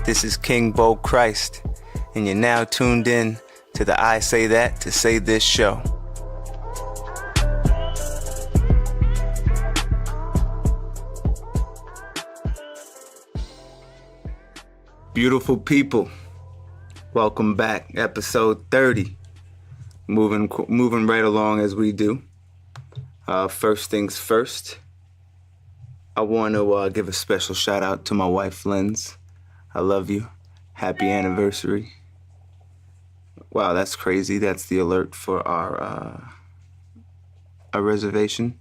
This is King Bo Christ, and you're now tuned in to the I Say That to Say This show. Beautiful people, welcome back. Episode 30. Moving right along as we do. First things first, I want to give a special shout out to my wife, Linz. I love you. Happy anniversary. Wow, that's crazy. That's the alert for our reservation.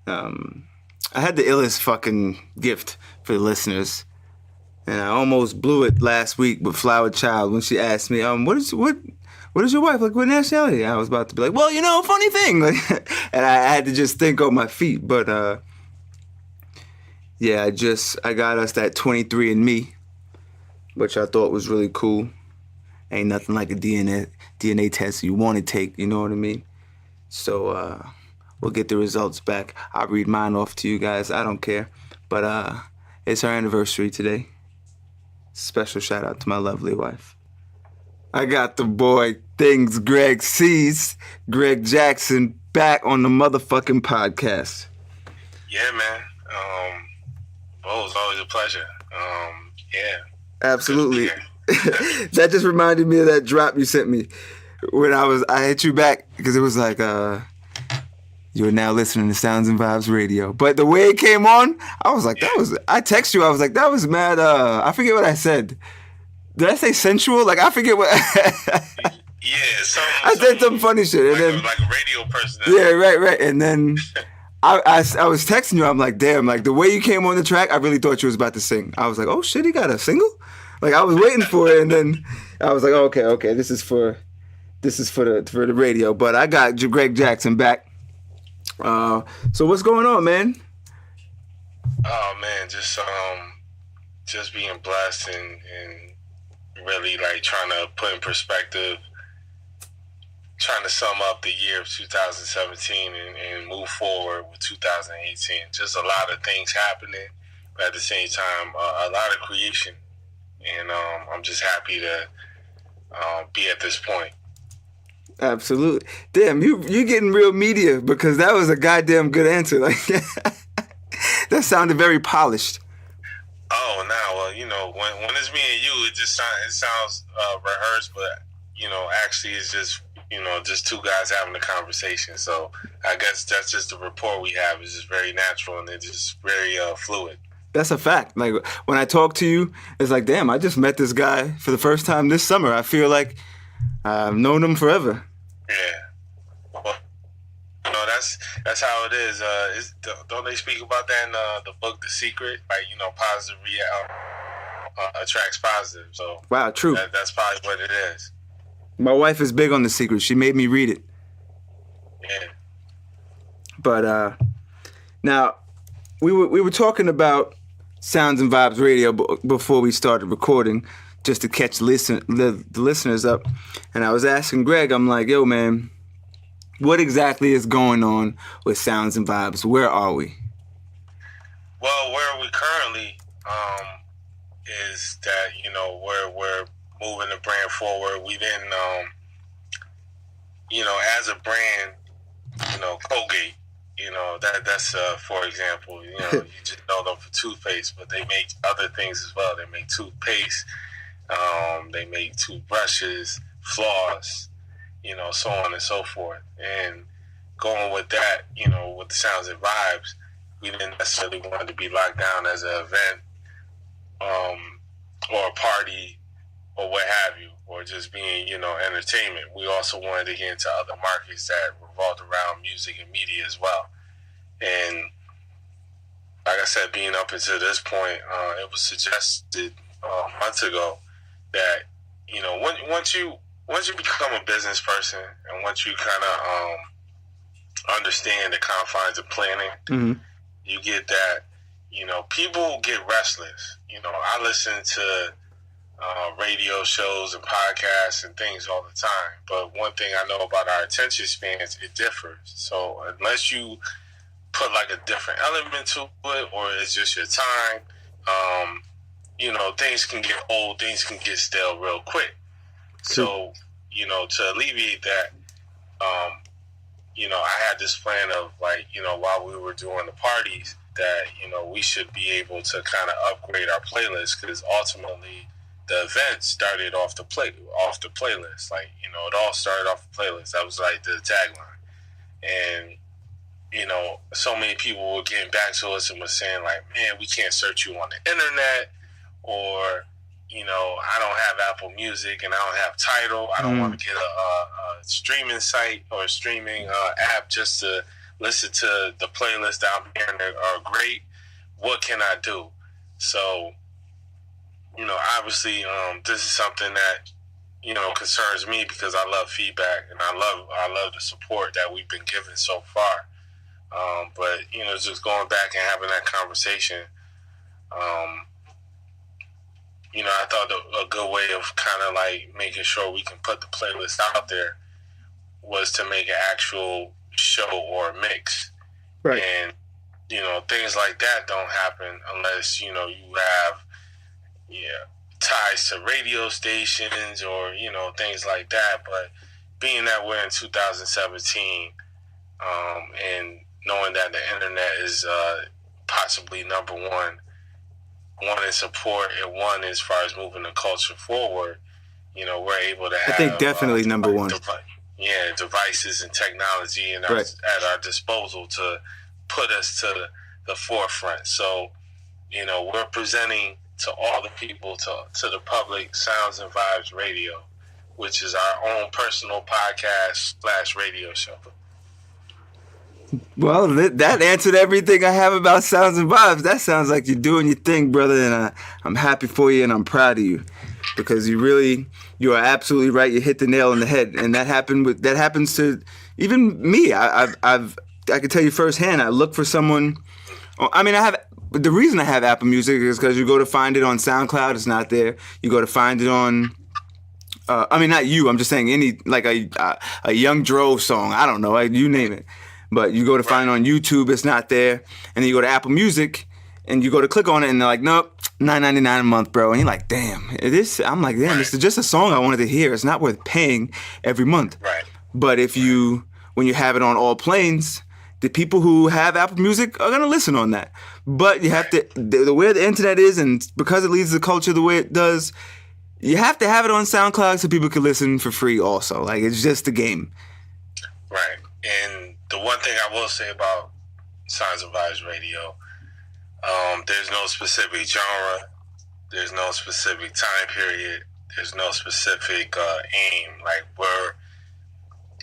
I had the illest fucking gift for the listeners. And I almost blew it last week with Flower Child when she asked me, what is your wife? Like, what nationality? I was about to be like, well, funny thing. Like, and I had to just think on my feet. But, yeah, I got us that 23andMe, which I thought was really cool. Ain't nothing like a DNA test you want to take, you know what I mean? So, we'll get the results back. I'll read mine off to you guys. I don't care. But, it's our anniversary today. Special shout out to my lovely wife. I got the boy Things Greg Sees, Greg Jackson, back on the motherfucking podcast. Yeah, man. Bo, it's always a pleasure. Yeah. Absolutely. That just reminded me of that drop you sent me when I hit you back because it was like, you are now listening to Sounds and Vibes Radio. But the way it came on, I was like, I text you, I was like, that was mad, I forget what I said. Did I say sensual? Like, I forget what. Yeah, I said some funny shit. And then, like a radio person. Yeah, right. And then I was texting you, I'm like, damn, like the way you came on the track, I really thought you was about to sing. I was like, oh shit, he got a single? Like, I was waiting for it, and then I was like, okay, this is for the radio. But I got Greg Jackson back. So what's going on, man? Oh man, just being blessed and really like trying to put in perspective, trying to sum up the year of 2017 and move forward with 2018. Just a lot of things happening, but at the same time, a lot of creation, and I'm just happy to be at this point. Absolutely. Damn, you getting real media because that was a goddamn good answer. Like that sounded very polished. Oh, nah, well, when it's me and you, it sounds rehearsed, but actually it's just two guys having a conversation. So I guess that's just the rapport we have. It's just very natural and it's just very fluid. That's a fact. Like when I talk to you, it's like, damn, I just met this guy for the first time this summer. I feel like I've known him forever. Yeah. Well, that's how it is. Don't they speak about that in the book, The Secret? Like, positive attracts positive. So wow, true. That's probably what it is. My wife is big on The Secret. She made me read it. Yeah. But now we were talking about Sounds and Vibes Radio before we started recording, just to catch the listeners up. And I was asking Greg, I'm like, yo, man, what exactly is going on with Sounds and Vibes? Where are we? Well, where we currently is that, we're moving the brand forward. We didn't, as a brand, Colgate, that's for example, you just know them for toothpaste, but they make other things as well. They make toothpaste. They make toothbrushes, floss, so on and so forth. And going with that, with the Sounds and Vibes, we didn't necessarily want to be locked down as an event, or a party, or what have you, or just being, entertainment. We also wanted to get into other markets that revolved around music and media as well. And like I said, being up until this point, it was suggested months ago that, once you become a business person and once you kind of understand the confines of planning, mm-hmm. you get that, people get restless. I listen to radio shows and podcasts and things all the time. But one thing I know about our attention spans, it differs. So unless you put like a different element to it, or it's just your time, you know, things can get old, things can get stale real quick. True. So, you know, to alleviate that, you know, I had this plan of like, you know, while we were doing the parties, that, you know, we should be able to kind of upgrade our playlist, because ultimately the event started off the playlist. Like, you know, it all started off the playlist. That was like the tagline. And, you know, so many people were getting back to us and was saying like, man, we can't search you on the internet, or, you know, I don't have Apple Music and I don't have Tidal. I don't want to get a streaming site or a streaming app just to listen to the playlist that I'm hearing are great. What can I do? So, you know, obviously, this is something that, you know, concerns me, because I love feedback and I love the support that we've been given so far. But, you know, just going back and having that conversation, you know, I thought a good way of kind of like making sure we can put the playlist out there was to make an actual show or mix. Right. And, you know, things like that don't happen unless, you know, you have, ties to radio stations or, you know, things like that. But being that we're in 2017, and knowing that the internet is possibly number one in support and one as far as moving the culture forward, you know, we're able to have, I think definitely number one. Devices and technology at our disposal to put us to the forefront. So, you know, we're presenting to all the people, to the public, Sounds and Vibes Radio, which is our own personal podcast / radio show. Well, that answered everything I have about Sounds and Vibes. That sounds like you're doing your thing, brother, and I'm happy for you and I'm proud of you, because you are absolutely right. You hit the nail on the head, and that happens to even me. I can tell you firsthand. I look for someone. I mean, the reason I have Apple Music is because you go to find it on SoundCloud, it's not there. You go to find it on. I mean, not you. I'm just saying any like a Young Drove song. I don't know. You name it. But you go to find it on YouTube, it's not there. And then you go to Apple Music, and you go to click on it, and they're like, nope, $9.99 a month, bro. And you're like, damn, I'm like, damn, this is just a song I wanted to hear. It's not worth paying every month. Right. But when you have it on all planes, the people who have Apple Music are gonna listen on that. But you have to, the way the internet is, and because it leads the culture the way it does, you have to have it on SoundCloud so people can listen for free also. Like, it's just a game. Right. And the one thing I will say about Sounds and Vibes Radio, there's no specific genre, there's no specific time period, there's no specific aim. Like, we're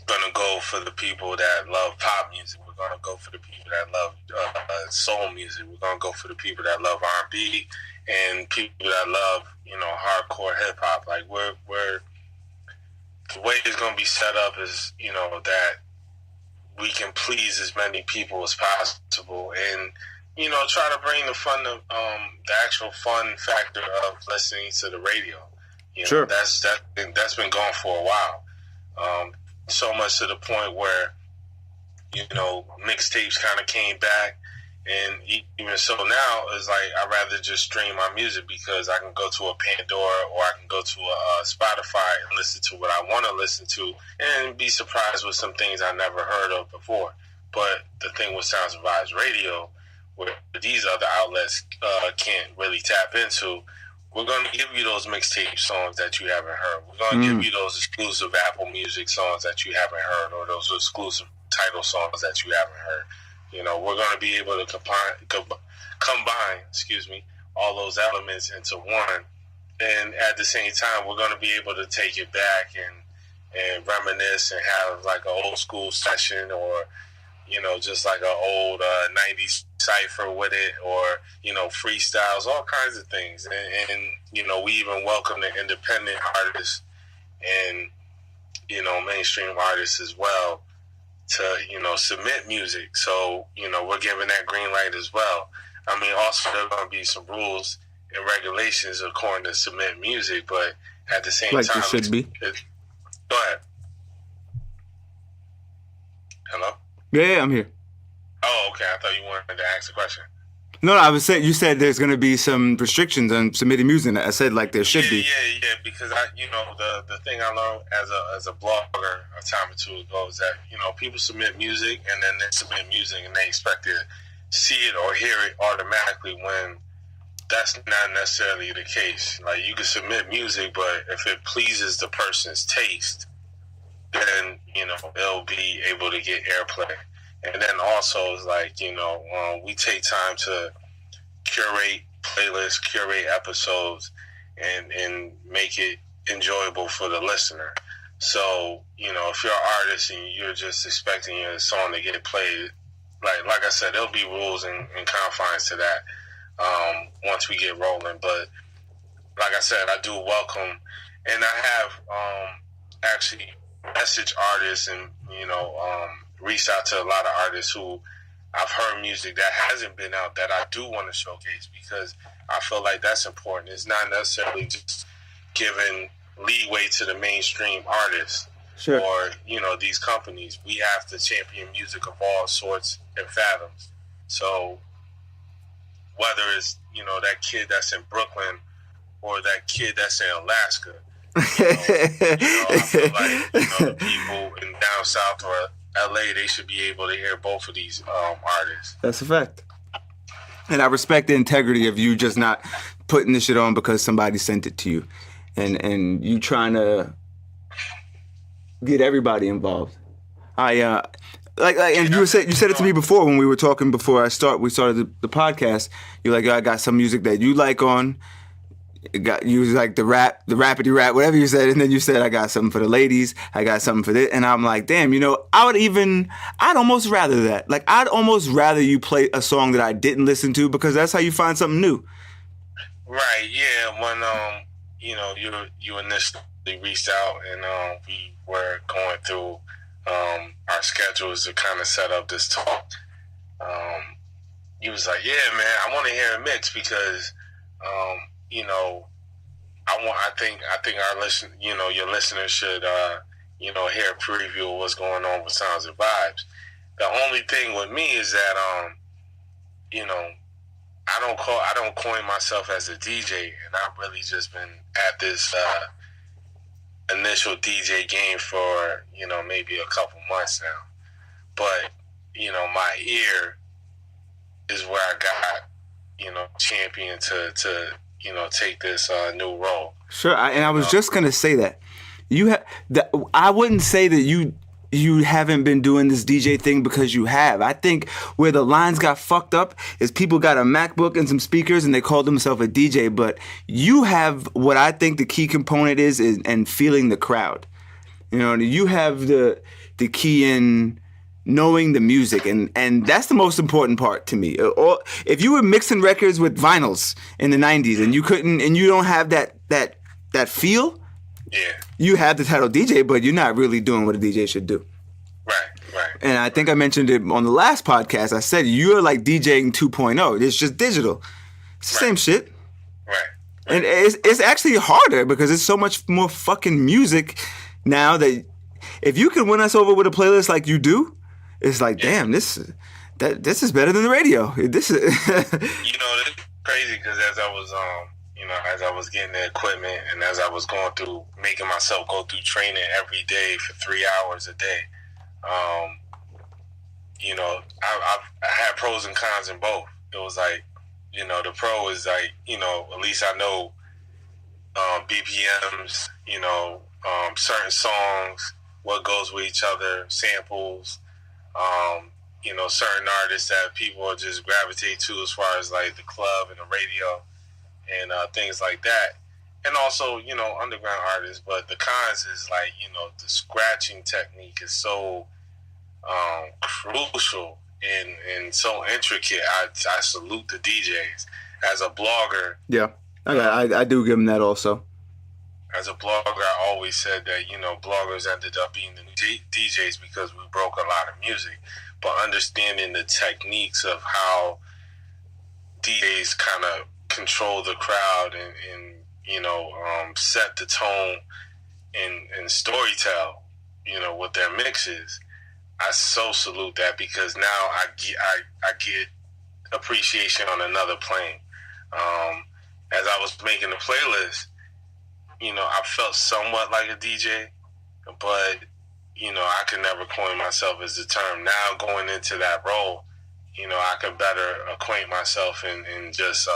gonna go for the people that love pop music. We're gonna go for the people that love soul music. We're gonna go for the people that love R&B and people that love, you know, hardcore hip hop. Like, we're the way it's gonna be set up is, you know, that we can please as many people as possible, and, you know, try to bring the actual fun factor of listening to the radio. You know, sure. That's been going for a while. So much to the point where, you know, mixtapes kind of came back, and even so now it's like I'd rather just stream my music, because I can go to a Pandora or I can go to a Spotify and listen to what I want to listen to, and be surprised with some things I never heard of before. But the thing with Sounds and Vibes Radio, where these other outlets can't really tap into, we're going to give you those mixtape songs that you haven't heard. We're going to give you those exclusive Apple Music songs that you haven't heard, or those exclusive Tidal songs that you haven't heard. You know, we're going to be able to combine, all those elements into one. And at the same time, we're going to be able to take it back and reminisce and have like an old school session, or, you know, just like an old 90s cypher with it, or, you know, freestyles, all kinds of things. And, you know, we even welcome the independent artists and, you know, mainstream artists as well to, you know, submit music. So, you know, we're giving that green light as well. I mean, also there are going to be some rules and regulations according to submit music, but at the same like time, it should be. Go ahead. Hello? Yeah, I'm here. Oh, okay. I thought you wanted to ask a question. No, I was saying, you said there's going to be some restrictions on submitting music. I said like there should be. Yeah. Because the thing I learned as a blogger a time or two ago is that people submit music and then they submit music and they expect to see it or hear it automatically when that's not necessarily the case. Like you can submit music, but if it pleases the person's taste, then they'll be able to get airplay. And then also it's like we take time to curate playlists, curate episodes, and make it enjoyable for the listener. So if you're an artist and you're just expecting your song to get played, like I said, there'll be rules and confines to that once we get rolling. But like I said, I do welcome, and I have actually messaged artists and reached out to a lot of artists who I've heard music that hasn't been out that I do want to showcase, because I feel like that's important. It's not necessarily just giving leeway to the mainstream artists. Sure. Or these companies. We have to champion music of all sorts and fathoms. So whether it's that kid that's in Brooklyn or that kid that's in Alaska, I feel like the people in down south or LA, they should be able to hear both of these artists. That's a fact. And I respect the integrity of you just not putting this shit on because somebody sent it to you, and you trying to get everybody involved. And you said it to me before when we were talking before we started the podcast. You're like, I got some music that you like on. You was like the rapidy rap, whatever you said, and then you said I got something for the ladies, I got something for this, and I'm like, damn, I'd almost rather that. Like, I'd almost rather you play a song that I didn't listen to, because that's how you find something new. Right? Yeah. When you initially reached out and we were going through our schedules to kind of set up this talk, you was like, yeah, man, I want to hear a mix because. I think our your listeners should hear a preview of what's going on with Sounds and Vibes. The only thing with me is that I don't coin myself as a DJ, and I've really just been at this initial DJ game for maybe a couple months now. But my ear is where I got champion to take this new role. Sure, and I was just gonna say that I wouldn't say that you haven't been doing this DJ thing, because you have. I think where the lines got fucked up is people got a MacBook and some speakers and they called themselves a DJ, but you have what I think the key component is and feeling the crowd. You have the key in knowing the music, and that's the most important part to me. Or if you were mixing records with vinyls in the 90s and you don't have that feel, yeah, you have the title DJ, but you're not really doing what a DJ should do. Right. And I think I mentioned it on the last podcast. I said you're like DJing 2.0. It's just digital. It's the same shit. Right. And it's actually harder because it's so much more fucking music now that if you can win us over with a playlist like you do, it's like, damn, this is better than the radio. This is it's crazy because as I was getting the equipment and as I was going through making myself go through training every day for 3 hours a day, I had pros and cons in both. It was like, the pro is like, at least I know BPMs, certain songs, what goes with each other, samples, certain artists that people just gravitate to as far as like the club and the radio and things like that. And also, underground artists. But the cons is like, the scratching technique is so crucial and so intricate. I salute the DJs. As a blogger, yeah, I do give them that also. As a blogger, I always said that bloggers ended up being the DJs because we broke a lot of music. But understanding the techniques of how DJs kind of control the crowd and set the tone and storytell, with their mixes, I so salute that because now I get appreciation on another plane. As I was making the playlist, I felt somewhat like a DJ, but I could never coin myself as the term. Now going into that role, I can better acquaint myself and just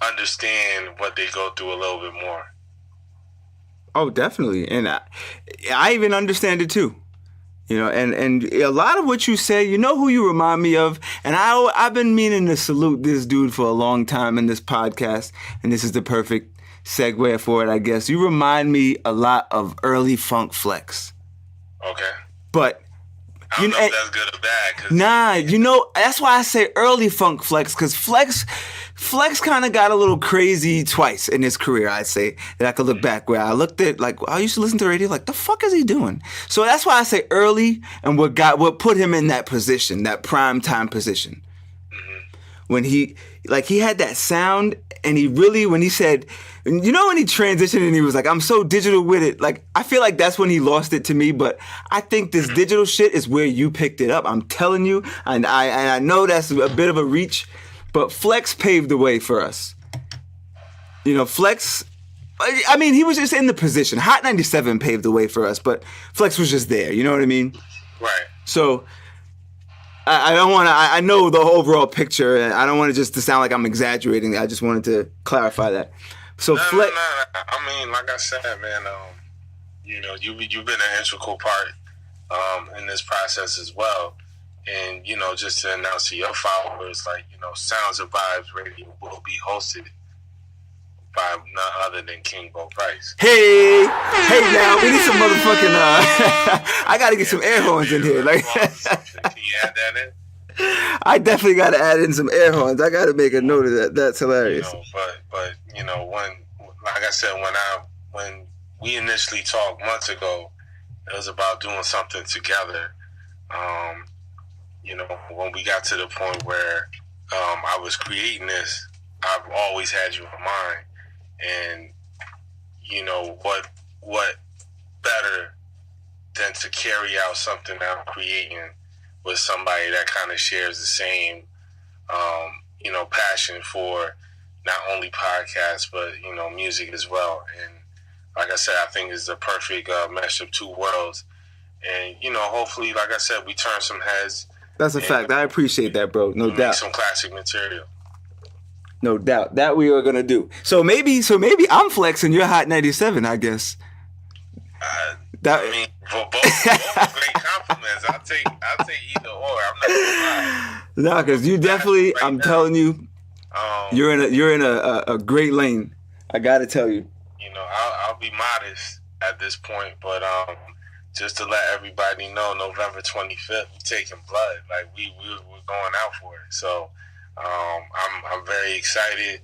understand what they go through a little bit more. Oh, definitely. And I even understand it too. And a lot of what you say, who you remind me of, and I've been meaning to salute this dude for a long time in this podcast, and this is the perfect segue for it, I guess. You remind me a lot of early Funk Flex. Okay. But I don't know if that's good or bad. Nah, that's why I say early Funk Flex, because Flex kind of got a little crazy twice in his career, I'd say, that I could look back where I looked at, like, I used to listen to radio, like, the fuck is he doing? So that's why I say early, and what put him in that position, that prime time position. Mm-hmm. When he had that sound, and when he said, when he transitioned and he was like, I'm so digital with it, like, I feel like that's when he lost it to me, but I think this digital shit is where you picked it up. I'm telling you, and I know that's a bit of a reach, but Flex paved the way for us. Flex, I mean, he was just in the position. Hot 97 paved the way for us, but Flex was just there. You know what I mean? Right. So I don't want to, I know the overall picture, and I don't want to just to sound like I'm exaggerating. I just wanted to clarify that. So No. I mean, like I said, man, you've been an integral part in this process as well. And, just to announce to your followers, like, Sounds and Vibes Radio will be hosted by none other than King Bo Price. Hey, now, we need some motherfucking, I got to get some air horns in here. Like, Can you add that in? I definitely got to add in some air horns. I got to make a note of that. That's hilarious. But when, like I said, when we initially talked months ago, it was about doing something together. When we got to the point where I was creating this, I've always had you in mind. And, what better than to carry out something that I'm creating with somebody that kind of shares the same, passion for not only podcasts, but, music as well. And like I said, I think it's the perfect mesh of two worlds. And, hopefully, like I said, we turn some heads. That's a fact. I appreciate that, bro. No doubt. Make some classic material. No doubt. That we are gonna do. So maybe I'm flexing. You're Hot 97, I guess. Both great compliments. I'll take either or. I'm not gonna lie. No, because you definitely. I'm telling you, you're in a great lane. I gotta tell you. I'll be modest at this point, but just to let everybody know, November 25th, we're taking blood. Like we're going out for it. So. I'm very excited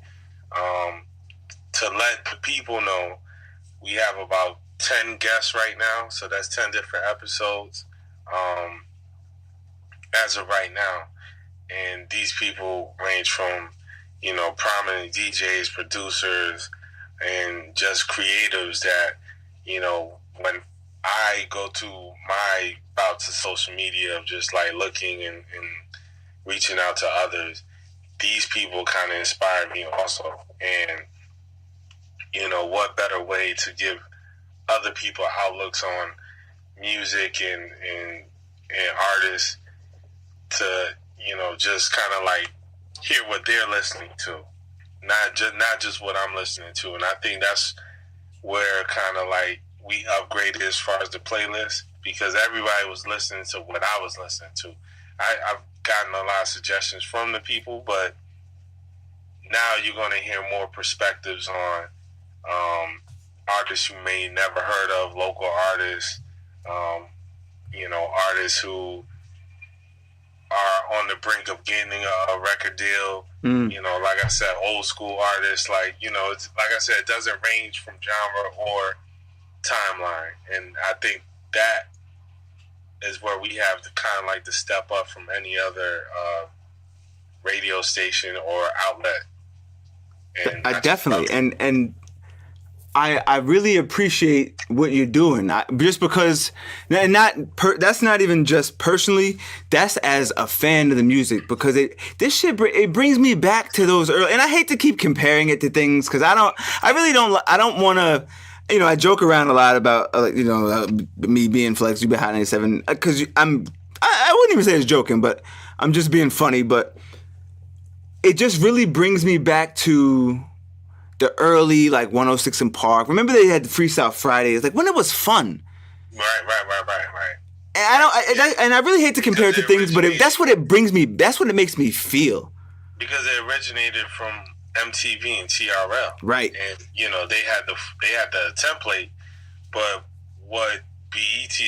to let the people know we have about 10 guests right now, so that's 10 different episodes as of right now. And these people range from, prominent DJs, producers, and just creatives that, when I go to my bouts of social media of just like looking and reaching out to others, these people kind of inspired me also. And, what better way to give other people outlooks on music and artists to, just kind of like hear what they're listening to, not just what I'm listening to. And I think that's where kind of like we upgraded as far as the playlist, because everybody was listening to what I was listening to. I've gotten a lot of suggestions from the people, but now you're going to hear more perspectives on artists you may never heard of, local artists, artists who are on the brink of getting a record deal. Like I said, old school artists, like, it's, like I said, it doesn't range from genre or timeline. And I think that is where we have to kind of like to step up from any other radio station or outlet. And I definitely, and I really appreciate what you're doing. Just because, that's not even just personally. That's as a fan of the music, because this shit it brings me back to those early. And I hate to keep comparing it to things, because I don't want to. You know, I joke around a lot about me being Flex, you be Hot 97, because I wouldn't even say it's joking, but I'm just being funny. But it just really brings me back to the early, like, 106 in Park. Remember they had the Freestyle Fridays, like, when it was fun. Right. And I really hate to compare it to things, but that's what it brings me. That's what it makes me feel. Because it originated from MTV and TRL, right? And they had the template, but what BET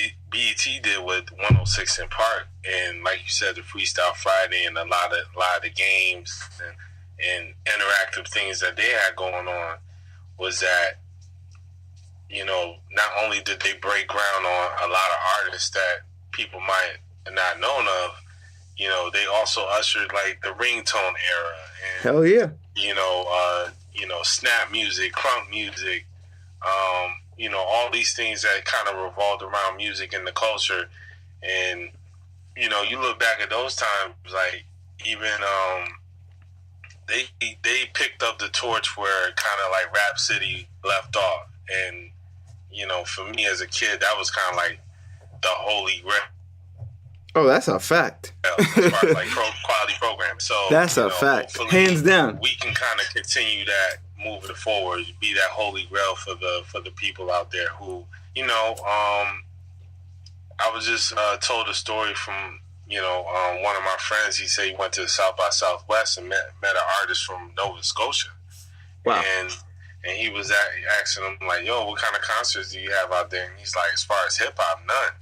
did with 106 in Park, and like you said, the Freestyle Friday and a lot of the games and interactive things that they had going on, was that not only did they break ground on a lot of artists that people might not known of, they also ushered like the ringtone era and hell yeah, snap music, crunk music, all these things that kind of revolved around music and the culture. And you look back at those times, like even they picked up the torch where kind of like Rap City left off. And for me as a kid, that was kind of like the holy grail. Oh, that's a fact. As far as like quality programming. So that's a fact, hands down. We can kind of continue that moving forward, be that holy grail for the people out there who, I was just told a story from one of my friends. He said he went to the South by Southwest and met an artist from Nova Scotia. Wow. And he was asking him like, "Yo, what kind of concerts do you have out there?" And he's like, "As far as hip hop, none.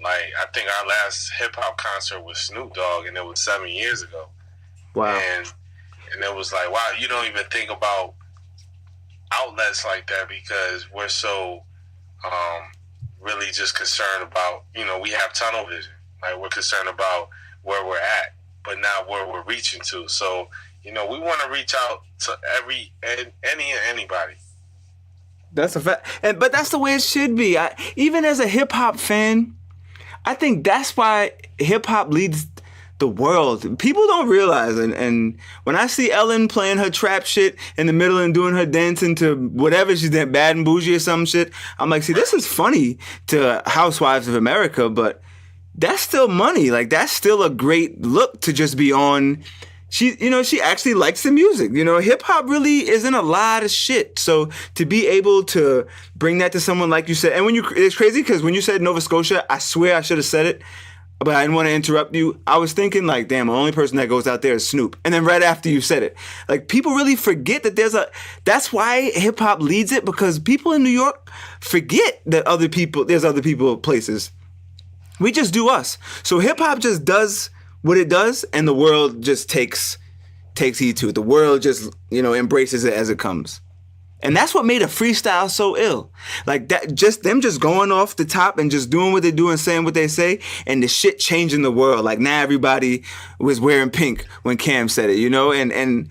Like, I think our last hip hop concert was Snoop Dogg, and it was 7 years ago." Wow. And it was like, wow, you don't even think about outlets like that, because we're so really just concerned about, we have tunnel vision. Like, we're concerned about where we're at, but not where we're reaching to. So, we want to reach out to anybody. That's a fact. But that's the way it should be. Even as a hip hop fan, I think that's why hip hop leads the world. People don't realize, and when I see Ellen playing her trap shit in the middle and doing her dancing to whatever she's doing, Bad and Bougie or some shit, I'm like, see, this is funny to Housewives of America, but that's still money. Like, that's still a great look to just be on. She actually likes the music. Hip hop really isn't a lot of shit. So to be able to bring that to someone like you said, and it's crazy because when you said Nova Scotia, I swear I should have said it, but I didn't want to interrupt you. I was thinking like, damn, the only person that goes out there is Snoop. And then right after you said it, like, people really forget that that's why hip hop leads it, because people in New York forget that there's other people, places. We just do us. So hip hop just does what it does, and the world just takes heed to it. The world just, embraces it as it comes. And that's what made a freestyle so ill. Like, that, just them just going off the top and just doing what they do and saying what they say, and the shit changing the world. Like, now everybody was wearing pink when Cam said it, and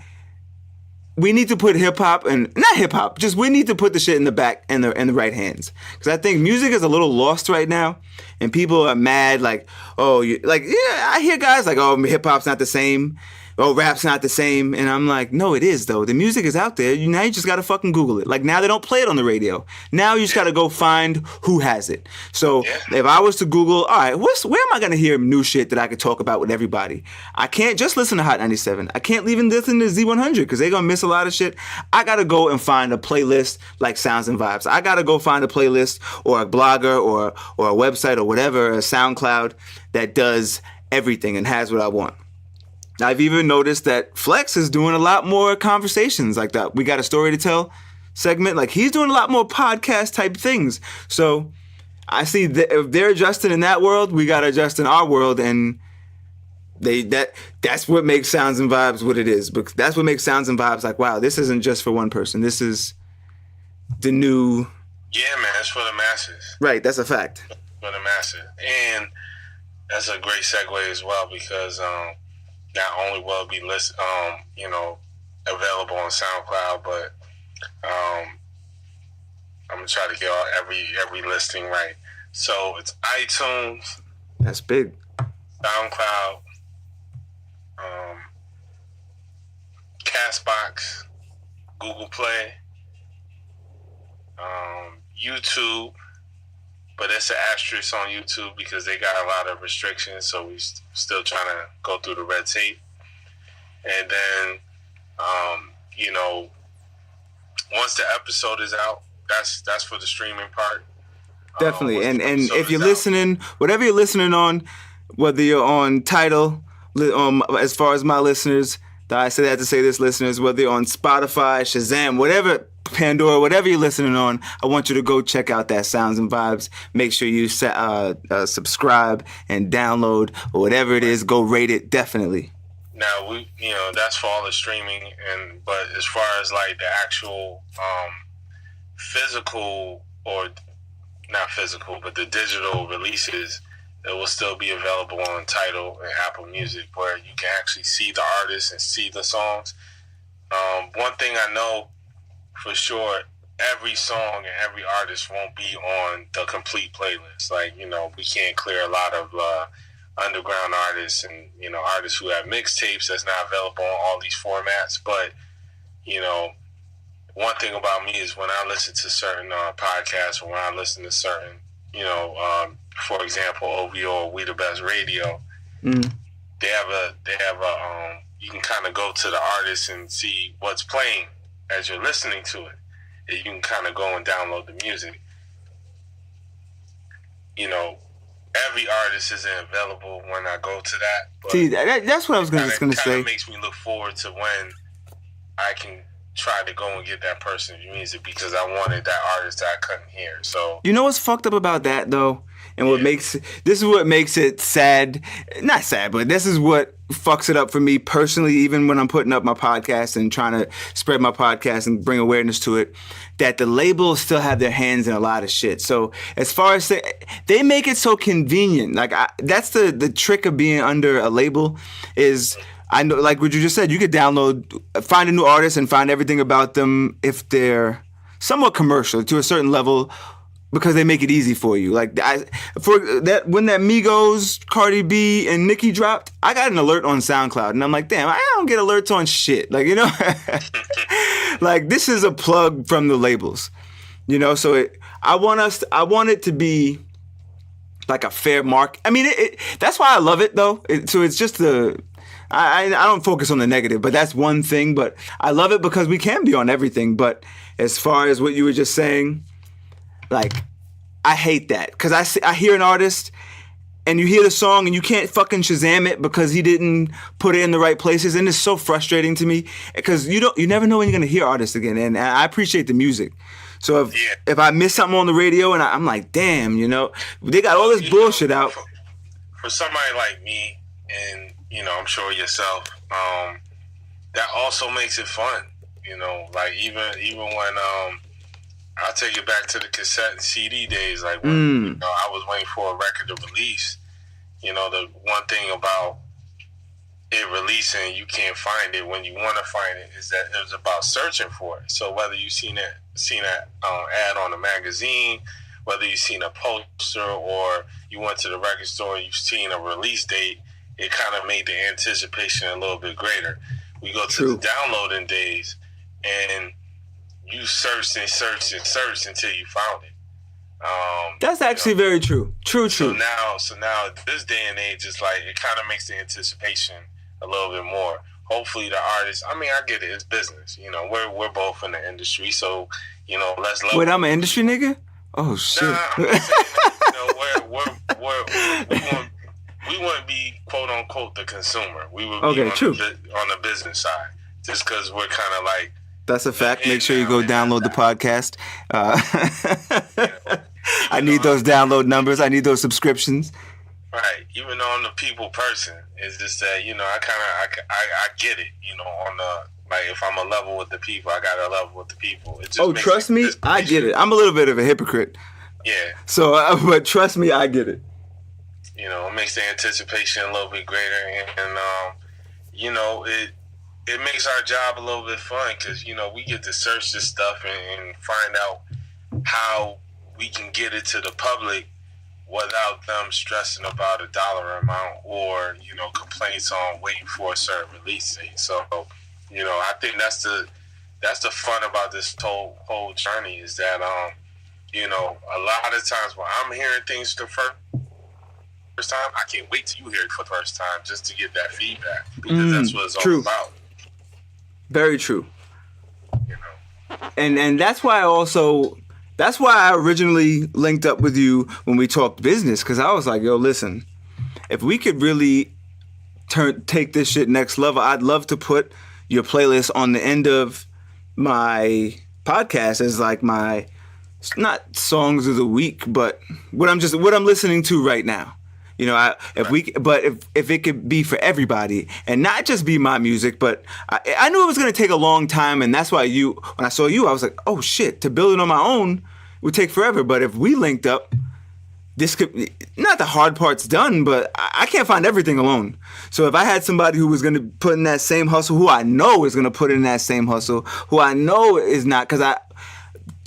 we need to put hip-hop, and not hip-hop, just we need to put the shit in the back and the right hands. Because I think music is a little lost right now, and people are mad, like, I hear guys like, oh, hip-hop's not the same. Oh, rap's not the same. And I'm like, no, it is, though. The music is out there. Now you just got to fucking Google it. Like, now they don't play it on the radio. Now you just got to go find who has it. So if I was to Google, all right, where am I going to hear new shit that I could talk about with everybody? I can't just listen to Hot 97. I can't even listen to Z100 because they're going to miss a lot of shit. I got to go and find a playlist like Sounds and Vibes. I got to go find a playlist or a blogger or a website or whatever, a SoundCloud that does everything and has what I want. I've even noticed that Flex is doing a lot more conversations like that. We got a story to tell segment. Like, he's doing a lot more podcast type things. So I see that if they're adjusting in that world, we got to adjust in our world. And that's what makes Sounds and Vibes what it is. But that's what makes Sounds and Vibes like, wow, this isn't just for one person. This is the new. Yeah, man, it's for the masses. Right, that's a fact. For the masses. And that's a great segue as well, because not only will it be available on SoundCloud, but I'm gonna try to get every listing right. So it's iTunes, That's big. SoundCloud, Castbox, Google Play, YouTube, but it's an asterisk on YouTube because they got a lot of restrictions, so we still trying to go through the red tape. And then, once the episode is out, that's for the streaming part. Definitely. And if you're listening, whatever you're listening on, whether you're on Tidal, as far as my listeners, I say that to say this, listeners, whether you're on Spotify, Shazam, whatever, Pandora, whatever you're listening on, I want you to go check out that Sounds and Vibes. Make sure you subscribe and download, or whatever it is, go rate it, definitely. Now, that's for all the streaming, but as far as like the actual physical, or not physical, but the digital releases, it will still be available on Tidal and Apple Music, where you can actually see the artists and see the songs. One thing I know for sure, every song and every artist won't be on the complete playlist. Like, we can't clear a lot of underground artists and, artists who have mixtapes that's not available on all these formats. But, one thing about me is when I listen to certain podcasts, or when I listen to certain, for example, OVO or We the Best Radio, they have a you can kind of go to the artist and see what's playing as you're listening to it. And you can kind of go and download the music. Every artist isn't available when I go to that. But see, that's what I was going to say. It makes me look forward to when I can try to go and get that person's music, because I wanted that artist that I couldn't hear. So you know what's fucked up about that though, and this is what makes it sad. Not sad, but this is what fucks it up for me personally. Even when I'm putting up my podcast and trying to spread my podcast and bring awareness to it, that the labels still have their hands in a lot of shit. So as far as they make it so convenient, like that's the trick of being under a label is. I know, like what you just said, you could find a new artist and find everything about them if they're somewhat commercial to a certain level, because they make it easy for you. Like when that Migos, Cardi B, and Nicki dropped, I got an alert on SoundCloud, and I'm like, damn, I don't get alerts on shit. Like, like this is a plug from the labels, So I want it to be like a fair mark. I mean, that's why I love it though. So it's just I don't focus on the negative, but that's one thing. But I love it because we can be on everything. But as far as what you were just saying, like, I hate that. Because I hear an artist and you hear the song and you can't fucking Shazam it because he didn't put it in the right places. And it's so frustrating to me because you never know when you're going to hear artists again. And I appreciate the music. So if I miss something on the radio and I'm like, damn, they got all this bullshit out. For somebody like me, and I'm sure yourself, that also makes it fun. Like even when I'll take it back to the cassette and CD days, like when I was waiting for a record to release. The one thing about it releasing, you can't find it when you want to find it, is that it was about searching for it. So whether you've seen that ad on a magazine, whether you've seen a poster, or you went to the record store and you've seen a release date, it kind of made the anticipation a little bit greater. We go to the downloading days, and you searched and searched and searched until you found it. That's actually very true. True. So now this day and age, it's like it kind of makes the anticipation a little bit more. Hopefully the artist, I get it, it's business. We're both in the industry, so let's love. Wait, I'm an industry nigga? Oh shit. Nah, I'm saying, we wouldn't be quote unquote the consumer. We would be on the business side, just because we're kind of like. That's a fact. Make sure you go download the podcast. I need those download numbers. I need those subscriptions. Right. Even though I'm the people person, it's just that I get it. On the, like, if I'm a level with the people, I got to level with the people. It just trust me, I get it. I'm a little bit of a hypocrite. Yeah. So, but trust me, I get it. It makes the anticipation a little bit greater, and it makes our job a little bit fun because we get to search this stuff and find out how we can get it to the public without them stressing about a dollar amount or, you know, complaints on waiting for a certain release date. So, you know, I think that's the fun about this whole journey is that, you know, a lot of times when I'm hearing things the first time, I can't wait till you hear it for the first time just to get that feedback, because that's what it's all about. Very true. You know, and that's why I originally linked up with you when we talked business, because I was like, yo, listen, if we could really take this shit next level, I'd love to put your playlist on the end of my podcast as like my, not songs of the week, but what I'm listening to right now. You know, if it could be for everybody and not just be my music, but I knew it was going to take a long time, and that's why when I saw you, I was like, oh shit, to build it on my own would take forever. But if we linked up, this could, not the hard part's done, but I can't find everything alone. So if I had somebody who was going to put in that same hustle, who I know is going to put in that same hustle, who I know is not, because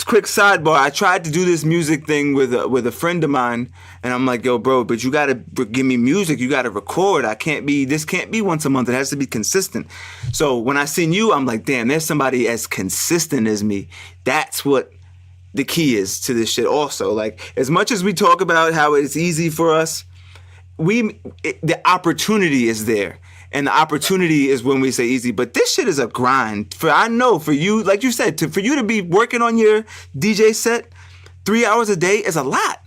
quick sidebar, I tried to do this music thing with a friend of mine, and I'm like, yo, bro, but you got to give me music. You got to record. This can't be once a month. It has to be consistent. So when I seen you, I'm like, damn, there's somebody as consistent as me. That's what the key is to this shit also. Like, as much as we talk about how it's easy for us, the opportunity is there. And the opportunity is when we say easy, but this shit is a grind. I know for you, like you said, for you to be working on your DJ set 3 hours a day is a lot.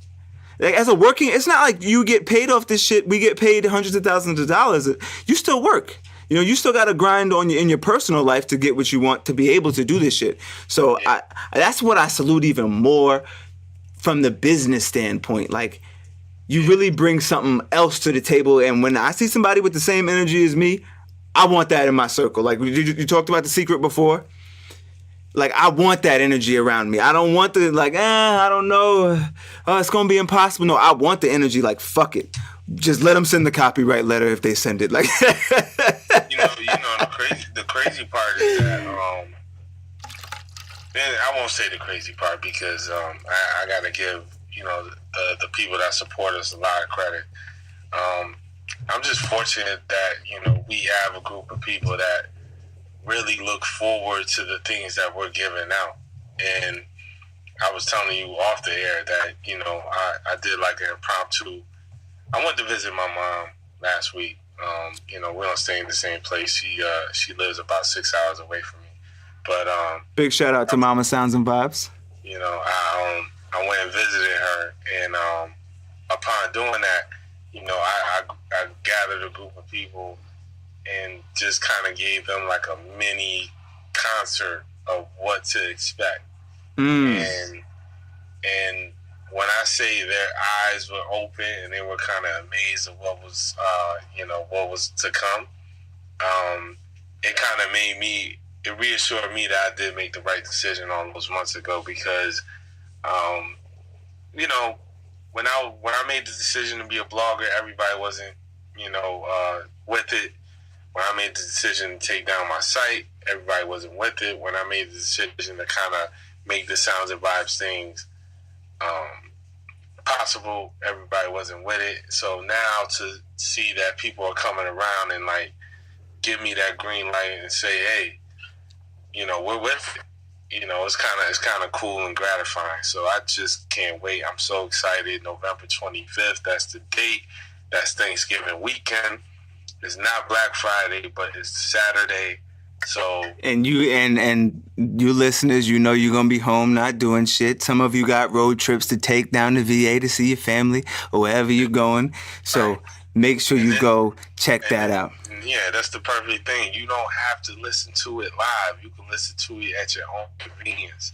Like, it's not like you get paid off this shit. We get paid hundreds of thousands of dollars. You still work. You know, you still got to grind in your personal life to get what you want to be able to do this shit. So that's what I salute even more from the business standpoint. Like, you really bring something else to the table. And when I see somebody with the same energy as me, I want that in my circle. Like, you talked about The Secret before. Like, I want that energy around me. I don't want the, like, I don't know. It's going to be impossible. No, I want the energy, like, fuck it. Just let them send the copyright letter if they send it. Like, you know, the crazy part is that, and I won't say the crazy part because I got to give, you know, the people that support us a lot of credit. I'm just fortunate that, you know, we have a group of people that really look forward to the things that we're giving out. And I was telling you off the air that, you know, I did like an impromptu. I went to visit my mom last week. You know, we don't stay in the same place. She lives about 6 hours away from me. But big shout out to Mama Sounds and Vibes. You know, I went and visited her, and upon doing that, you know, I gathered a group of people and just kind of gave them like a mini concert of what to expect. And when I say their eyes were open and they were kind of amazed at what was, you know, what was to come, it kind of it reassured me that I did make the right decision all those months ago, because, you know, when I made the decision to be a blogger, everybody wasn't, you know, with it. When I made the decision to take down my site, everybody wasn't with it. When I made the decision to kind of make the Sounds and Vibes things possible, everybody wasn't with it. So now to see that people are coming around and like give me that green light and say, hey, you know, we're with it. You know, it's kind of cool and gratifying. So I just can't wait. I'm so excited. November 25th, that's the date. That's Thanksgiving weekend. It's not Black Friday, but it's Saturday. So and you listeners, you know you're gonna be home not doing shit. Some of you got road trips to take down to VA to see your family or wherever you're going. So make sure you go check that out. Yeah, that's the perfect thing. You don't have to listen to it live. You can listen to it at your own convenience.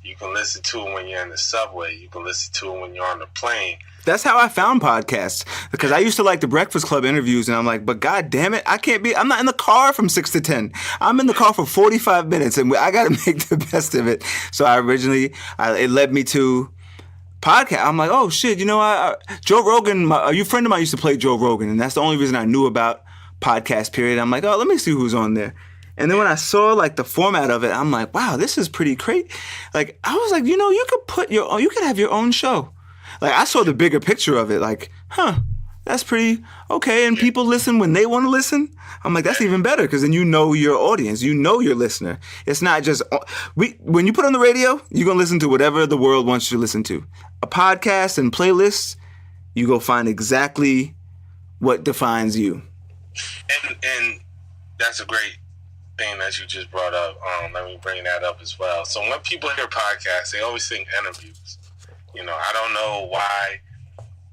You can listen to it when you're in the subway. You can listen to it when you're on the plane. That's how I found podcasts, because I used to like the Breakfast Club interviews, and I'm like, but God damn it, I'm not in the car from 6 to 10. I'm in the car for 45 minutes, and I got to make the best of it. So it led me to podcast. I'm like, oh shit, you know, Joe Rogan, a friend of mine used to play Joe Rogan, and that's the only reason I knew about podcast, period. I'm like, oh, let me see who's on there. And then when I saw like the format of it, I'm like, wow, this is pretty great. Like I was like, you know, you could have your own show. Like I saw the bigger picture of it. Like, that's pretty okay. And people listen when they want to listen. I'm like, that's even better because then you know your audience, you know your listener. It's not just when you put on the radio, you're gonna listen to whatever the world wants you to listen to. A podcast and playlists, you go find exactly what defines you. And that's a great thing that you just brought up. Let me bring that up as well. So when people hear podcasts, they always think interviews. You know, I don't know why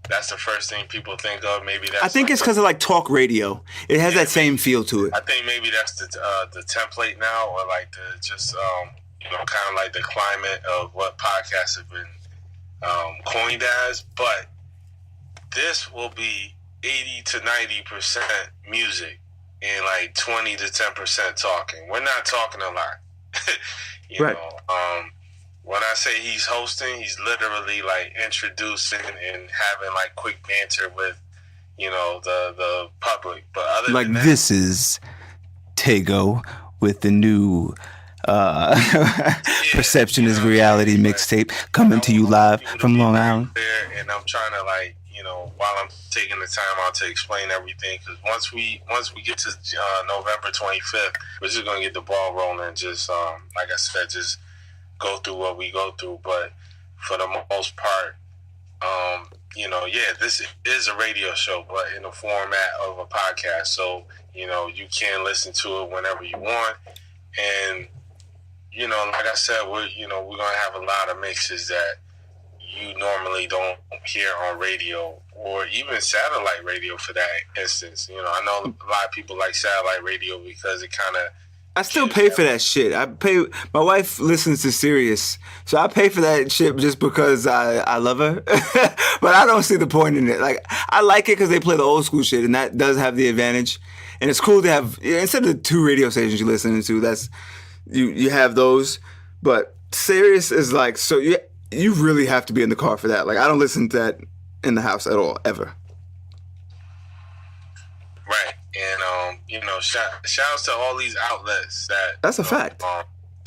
that's the first thing people think of. Maybe that's. I think it's because of like talk radio. It has that same feel to it. I think maybe that's the template now, or like the just you know, kind of like the climate of what podcasts have been coined as. But this will be 80 to 90% music and like 20 to 10% talking. We're not talking a lot. you right. know, when I say he's hosting, he's literally like introducing and having like quick banter with, you know, the public. But other like than that, this is Tego with the new Perception is Reality mixtape coming to you live from Long Island. And I'm trying to like, you know, while I'm taking the time out to explain everything, because once we get to November 25th, we're just gonna get the ball rolling and just like I said, just go through what we go through. But for the most part, you know, yeah, this is a radio show, but in the format of a podcast. So, you know, you can listen to it whenever you want. And, you know, like I said, we're going to have a lot of mixes that you normally don't hear on radio or even satellite radio for that instance. You know, I know a lot of people like satellite radio because it kind of... I still pay for that shit. My wife listens to Sirius, so I pay for that shit just because I love her. But I don't see the point in it. Like, I like it because they play the old school shit, and that does have the advantage. And it's cool to have, instead of the 2 radio stations you're listening to, that's you have those. But Sirius is like, so you really have to be in the car for that. Like, I don't listen to that in the house at all, ever. Right. And, you know, shouts to all these outlets that's a fact.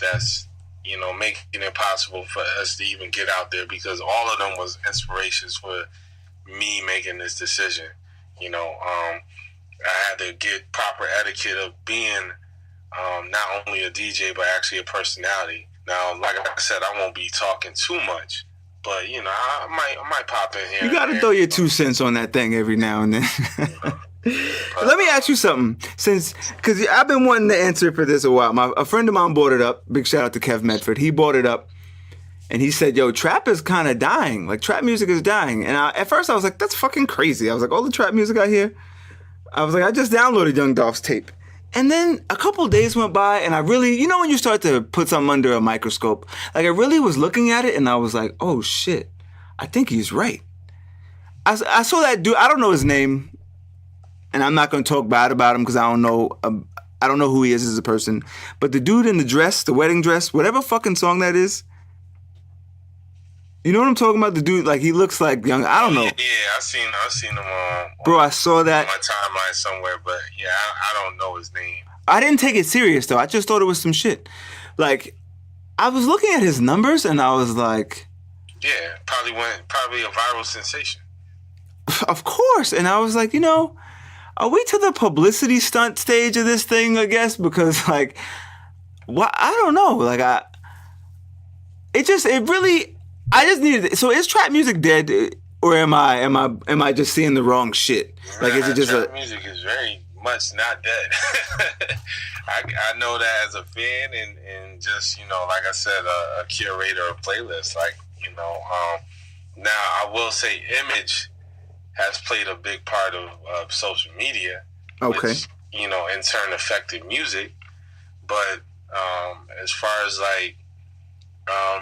That's, you know, making it possible for us to even get out there, because all of them was inspirations for me making this decision. You know, I had to get proper etiquette of being not only a DJ, but actually a personality. Now, like I said, I won't be talking too much, but, you know, I might pop in here. You got to throw your 2 cents on that thing every now and then. Let me ask you something, because I've been wanting to answer for this a while. A friend of mine brought it up. Big shout out to Kev Medford. He brought it up, and he said, yo, trap is kind of dying. Like, trap music is dying. And at first I was like, that's fucking crazy. I was like, all the trap music I hear? I was like, I just downloaded Young Dolph's tape. And then a couple of days went by, and I really, you know when you start to put something under a microscope? Like, I really was looking at it, and I was like, oh, shit, I think he's right. I saw that dude, I don't know his name, and I'm not going to talk bad about him because I don't know who he is as a person. But the dude in the dress, the wedding dress, whatever fucking song that is, you know what I'm talking about? The dude, like, he looks like young. I don't know. Yeah, I seen him. Bro, I saw that on my timeline somewhere, but yeah, I don't know his name. I didn't take it serious though. I just thought it was some shit. Like, I was looking at his numbers and I was like, yeah, probably a viral sensation. Of course. And I was like, you know, are we to the publicity stunt stage of this thing? I guess because like, what? I don't know. Like, I just needed it. So is trap music dead, or am I just seeing the wrong shit? Like, is it just trap music is very much not dead. I know that as a fan and just, you know, like I said, a curator of playlists. Like, you know, now I will say image has played a big part of social media. Okay. Which, you know, in turn affected music. But as far as like,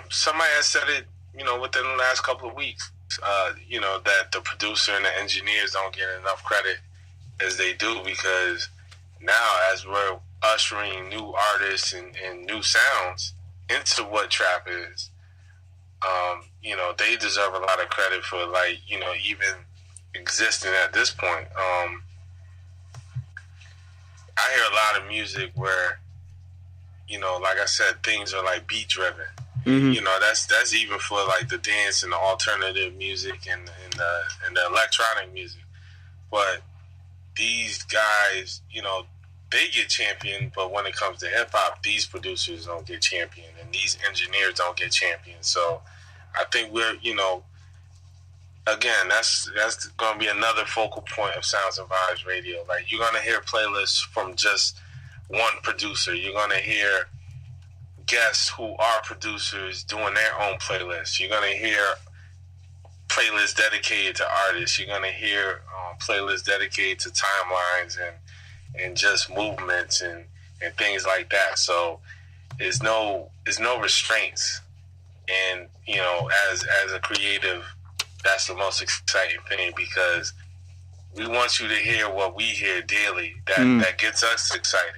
somebody has said it, you know, within the last couple of weeks, you know, that the producer and the engineers don't get enough credit as they do, because now as we're ushering new artists and new sounds into what trap is, you know, they deserve a lot of credit for, like, you know, even existing at this point. I hear a lot of music where you know, like I said, things are like beat driven. Mm-hmm. You know, that's even for like the dance and the alternative music and the electronic music. But these guys, you know, they get championed, but when it comes to hip hop, these producers don't get championed, and these engineers don't get championed. So I think we're, you know, again, that's going to be another focal point of Sounds and Vibes Radio. Like, you're going to hear playlists from just one producer. You're going to hear guests who are producers doing their own playlists. You're going to hear playlists dedicated to artists. You're going to hear playlists dedicated to timelines and just movements and things like that. So there's no restraints. And, you know, as a creative, that's the most exciting thing, because we want you to hear what we hear daily that gets us excited.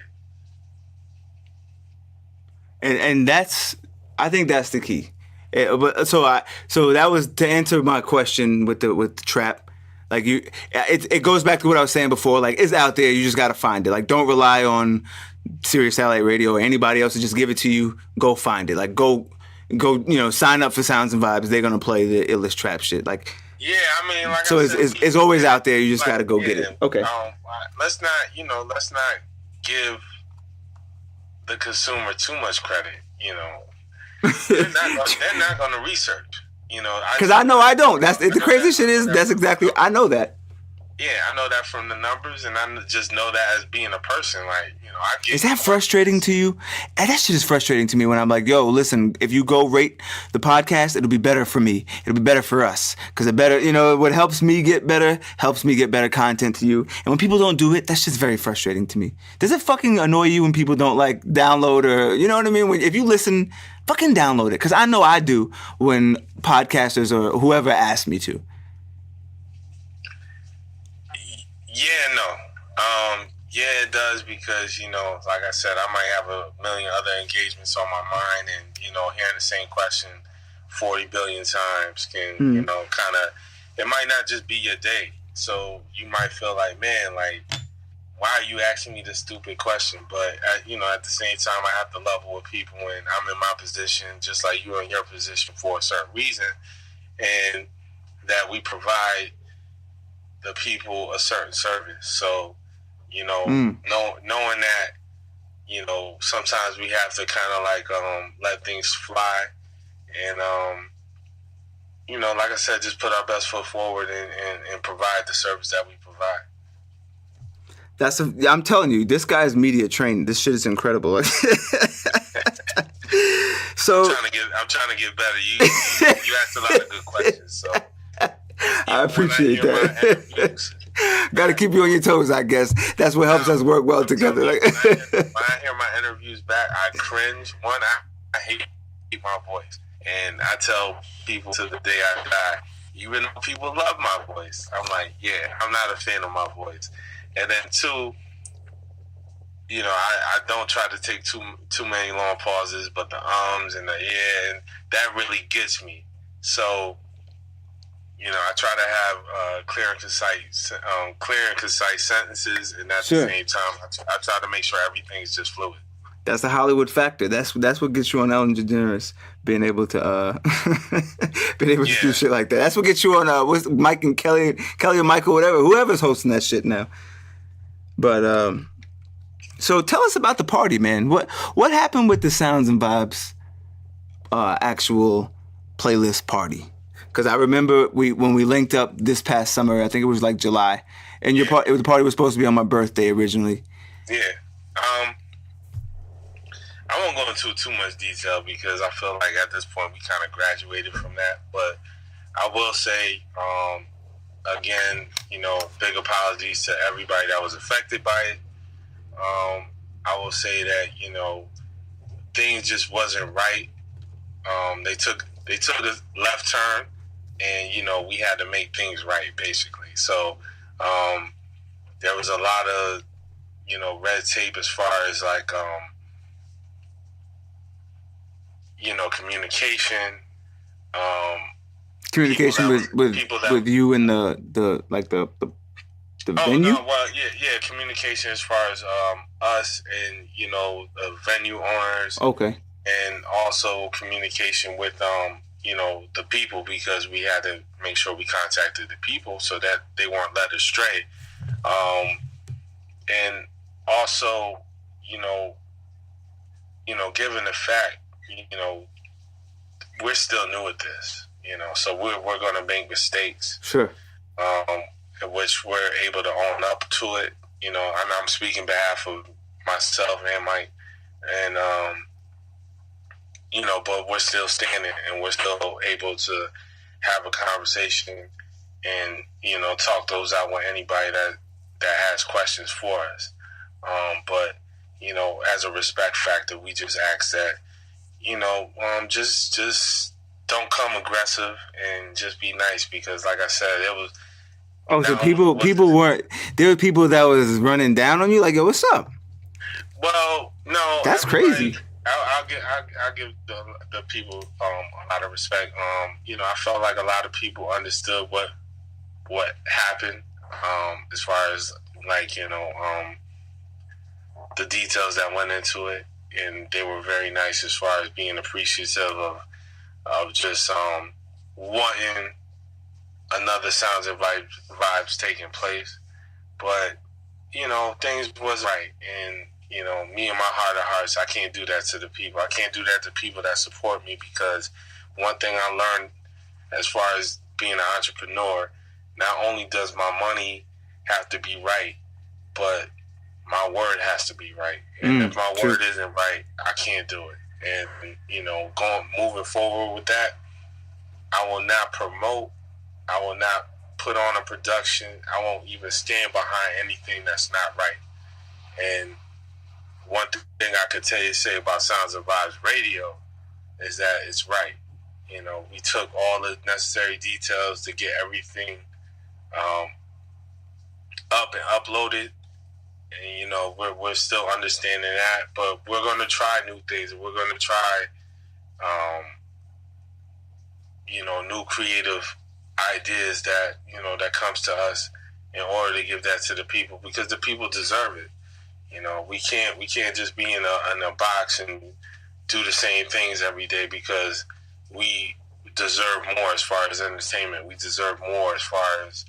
And that's, I think that's the key. So that was to answer my question with the trap. Like, it goes back to what I was saying before. Like, it's out there. You just got to find it. Like, don't rely on Sirius Satellite Radio or anybody else to just give it to you. Go find it. Like, go. You know, sign up for Sounds and Vibes. They're gonna play the illest trap shit. Like, yeah, I mean, like, so I said, it's always out there. You just like, got to go get it. Okay. Let's not give the consumer too much credit. You know, they're not gonna research. You know, because I know I don't. That's the crazy shit is that's exactly, I know that. Yeah, I know that from the numbers, and I just know that as being a person. Like, you know, is that frustrating to you? And that shit is frustrating to me when I'm like, yo, listen, if you go rate the podcast, it'll be better for me. It'll be better for us. Because what helps me get better content to you. And when people don't do it, that's just very frustrating to me. Does it fucking annoy you when people don't, like, download or, you know what I mean? If you listen, fucking download it. Because I know I do when podcasters or whoever asks me to. Yeah, no. Yeah, it does, because, you know, like I said, I might have a million other engagements on my mind, and, you know, hearing the same question 40 billion times can, you know, kind of, it might not just be your day. So you might feel like, man, like, why are you asking me this stupid question? But, you know, at the same time, I have to level with people when I'm in my position, just like you're in your position, for a certain reason, and that we provide the people a certain service. So, you know, knowing that, you know, sometimes we have to kind of like let things fly, and you know, like I said, just put our best foot forward and provide the service that we provide. I'm telling you, this guy's media trained. This shit is incredible. So I'm trying to get better. You asked a lot of good questions, so I appreciate that. Got to keep you on your toes, I guess. That's what helps us work well together. When I hear my interviews back, I cringe. One, I hate my voice, and I tell people to the day I die, even though people love my voice, I'm like, yeah, I'm not a fan of my voice. And then two, you know, I don't try to take too many long pauses, but the ums and the yeah, and that really gets me. So, you know, I try to have clear and concise sentences, and at the same time, I try to make sure everything's just fluid. That's the Hollywood factor. That's what gets you on Ellen DeGeneres, being able to do shit like that. That's what gets you on Mike and Kelly and Michael, whoever's hosting that shit now. But so tell us about the party, man. What happened with the Sounds and Vibes actual playlist party? Because I remember when we linked up this past summer, I think it was like July, and the party was supposed to be on my birthday originally. Yeah. I won't go into too much detail because I feel like at this point we kind of graduated from that. But I will say, again, you know, big apologies to everybody that was affected by it. I will say that, you know, things just wasn't right. They took a left turn, and, you know, we had to make things right, basically. So there was a lot of, you know, red tape as far as like, you know, communication. Communication with you and the The Oh venue? no, well, yeah, communication as far as us and the venue owners, Okay. and also communication with the people, because we had to make sure we contacted the people so that they weren't led astray, and also given the fact we're still new at this, so we're going to make mistakes. Sure. Which we're able to own up to it, and I'm speaking behalf of myself and Mike, and but we're still standing, and we're still able to have a conversation and talk those out with anybody that has questions for us. But as a respect factor, we just ask that just don't come aggressive and just be nice, because like I said, it was. Oh, so people weren't. There were people that was running down on you, like, yo, what's up? Well, no, that's crazy. I'll give the people a lot of respect. I felt like a lot of people understood what happened, as far as the details that went into it, and they were very nice as far as being appreciative of just wanting another Sounds and Vibes taking place. But things was right, and me in my heart of hearts, I can't do that to the people. I can't do that to people that support me, because one thing I learned as far as being an entrepreneur, not only does my money have to be right, but my word has to be right. And if my word isn't right, I can't do it. And moving forward with that, I will not promote, I will not put on a production, I won't even stand behind anything that's not right. And one thing I could say about Sounds and Vibes Radio is that it's right. We took all the necessary details to get everything up and uploaded, and we're still understanding that, but we're going to try new things. We're going to try new creative ideas that that comes to us, in order to give that to the people, because the people deserve it. We can't just be in a box and do the same things every day, because we deserve more as far as entertainment. We deserve more as far as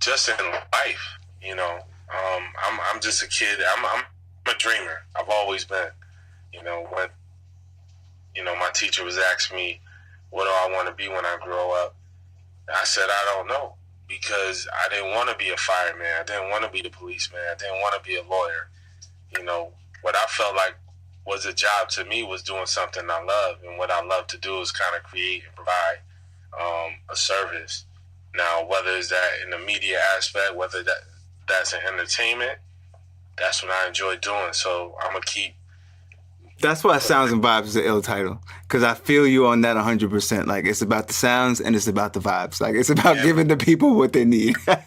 just in life. I'm just a kid. I'm a dreamer. I've always been. When my teacher was asking me, what do I want to be when I grow up? I said, I don't know, because I didn't want to be a fireman. I didn't want to be the policeman. I didn't want to be a lawyer. What I felt like was a job to me was doing something I love, and what I love to do is kind of create and provide a service. Now, whether it's that in the media aspect, whether that's in entertainment, that's what I enjoy doing. So I'm going to keep. That's why Sounds and Vibes is an ill title, because I feel you on that 100%. Like, it's about the sounds and it's about the vibes. Like, it's about giving the people what they need. Yeah,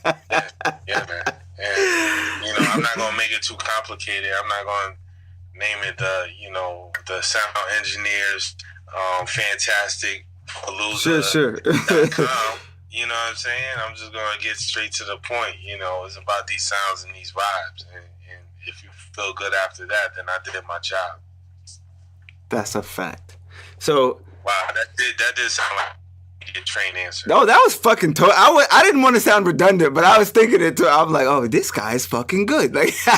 man. And, I'm not going to make it too complicated. I'm not going to name it the sound engineers, fantastic Palooza. Sure. You know what I'm saying? I'm just going to get straight to the point. It's about these sounds and these vibes. And if you feel good after that, then I did my job. That's a fact. So, wow, that did sound like a trained answer. No, that was fucking. I didn't want to sound redundant, but I was thinking it too. I'm like, oh, this guy's fucking good. Like, yo,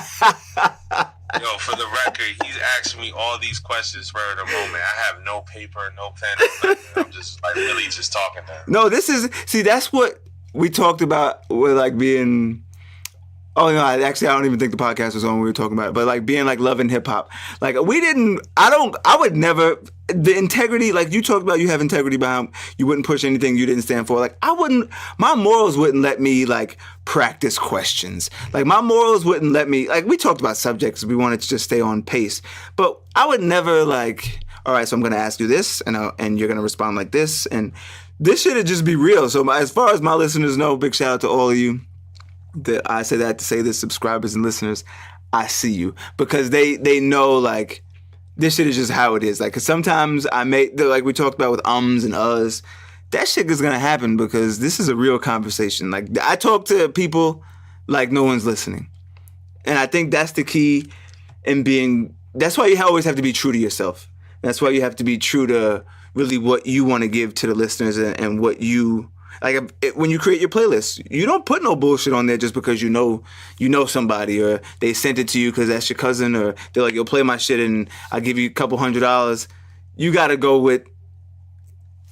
for the record, he's asking me all these questions for the moment. I have no paper, no pen, nothing. I'm just really just talking to him. No, that's what we talked about with being. Oh, no, I don't even think the podcast was on when we were talking about it. But, being, loving hip-hop. I would never, the integrity, you talked about you have integrity behind, you wouldn't push anything you didn't stand for. My morals wouldn't let me, practice questions. My morals wouldn't let me, we talked about subjects, we wanted to just stay on pace. But I would never, all right, so I'm going to ask you this, and you're going to respond like this. And this should just be real. So, as far as my listeners know, big shout out to all of you. I say that to say this, subscribers and listeners, I see you, because they know this shit is just how it is. Cause sometimes I make we talked about with ums and uhs, that shit is gonna happen because this is a real conversation. Like I talk to people like no one's listening, and I think that's the key in being. That's why you always have to be true to yourself. That's why you have to be true to really what you want to give to the listeners and what you like. When you create your playlist, you don't put no bullshit on there just because you know somebody or they sent it to you because that's your cousin or they're like, yo, play my shit and I'll give you a couple $100. You got to go with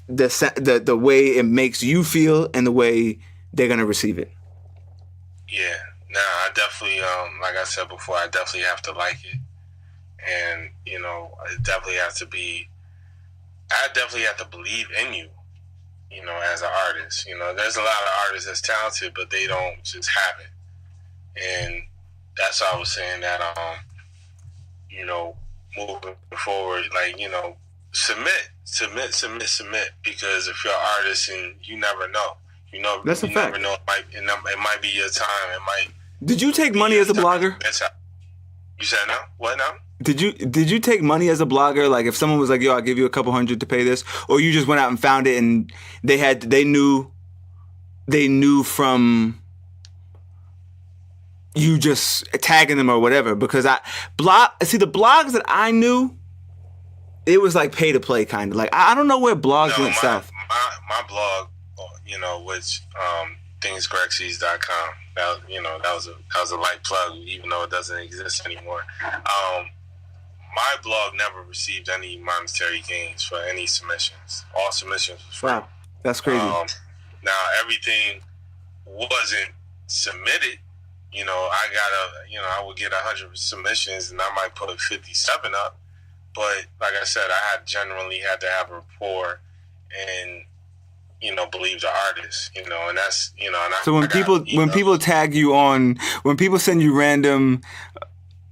the way it makes you feel and the way they're gonna receive it. Yeah, nah, I definitely, like I said before, I definitely have to like it, and it definitely has to be. I definitely have to believe in you, as an artist. There's a lot of artists that's talented, but they don't just have it, and that's why I was saying that, moving forward, like, submit, because if you're an artist and you never know, that's a fact. Never know, it might be your time. It might. Did you take money as a blogger? You said no? What now? Did you take money as a blogger? Like if someone was like, yo, I'll give you a couple $100 to pay this, or you just went out and found it and they knew from you just tagging them or whatever? Because the blogs that I knew, it was like pay to play kind of. Like I don't know where blogs went south. My blog, which thingsgregsees.com. That was a light plug, even though it doesn't exist anymore. My blog never received any monetary gains for any submissions. All submissions was free. Wow, that's crazy. Now everything wasn't submitted. I would get 100 submissions and I might put 57 up. But like I said, I generally had to have a rapport and believe the artist, and that's, So when people tag you on, when people send you random,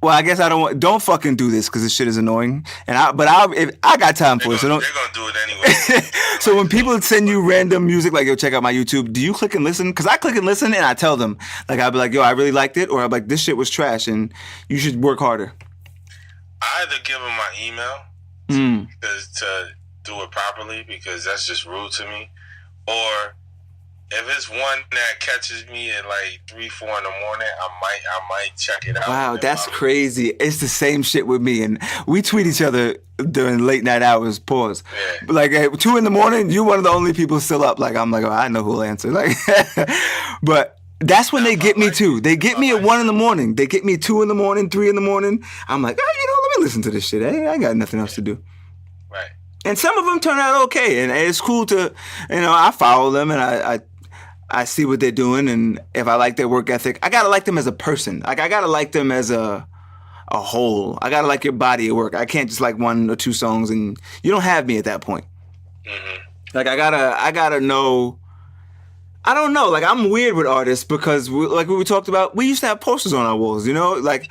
well, I guess don't fucking do this because this shit is annoying. I got time for it. So don't. They're gonna do it anyway. So when people send you random music, like, yo, check out my YouTube, do you click and listen? Because I click and listen and I tell them, like, I'll be like, yo, I really liked it, or I'm like, this shit was trash and you should work harder. I either give them my email to do it properly because that's just rude to me. Or if it's one that catches me at like 3, 4 in the morning, I might check it out. Wow, that's crazy. It's the same shit with me, and we tweet each other during late night hours. Pause. Yeah. But like at 2 in the morning, you're one of the only people still up. Like I'm like, oh, I know who'll answer. Like, but that's when they get me too. They get me at 1 in the morning. They get me 2 in the morning, 3 in the morning. I'm like, oh, let me listen to this shit. I got nothing else to do. Right. And some of them turn out okay, and it's cool to, I follow them and I see what they're doing, and if I like their work ethic, I gotta like them as a person. Like I gotta like them as a whole. I gotta like your body of work. I can't just like 1 or 2 songs, and you don't have me at that point. Mm-hmm. Like I gotta know. I don't know. Like I'm weird with artists because, like we talked about, we used to have posters on our walls. Like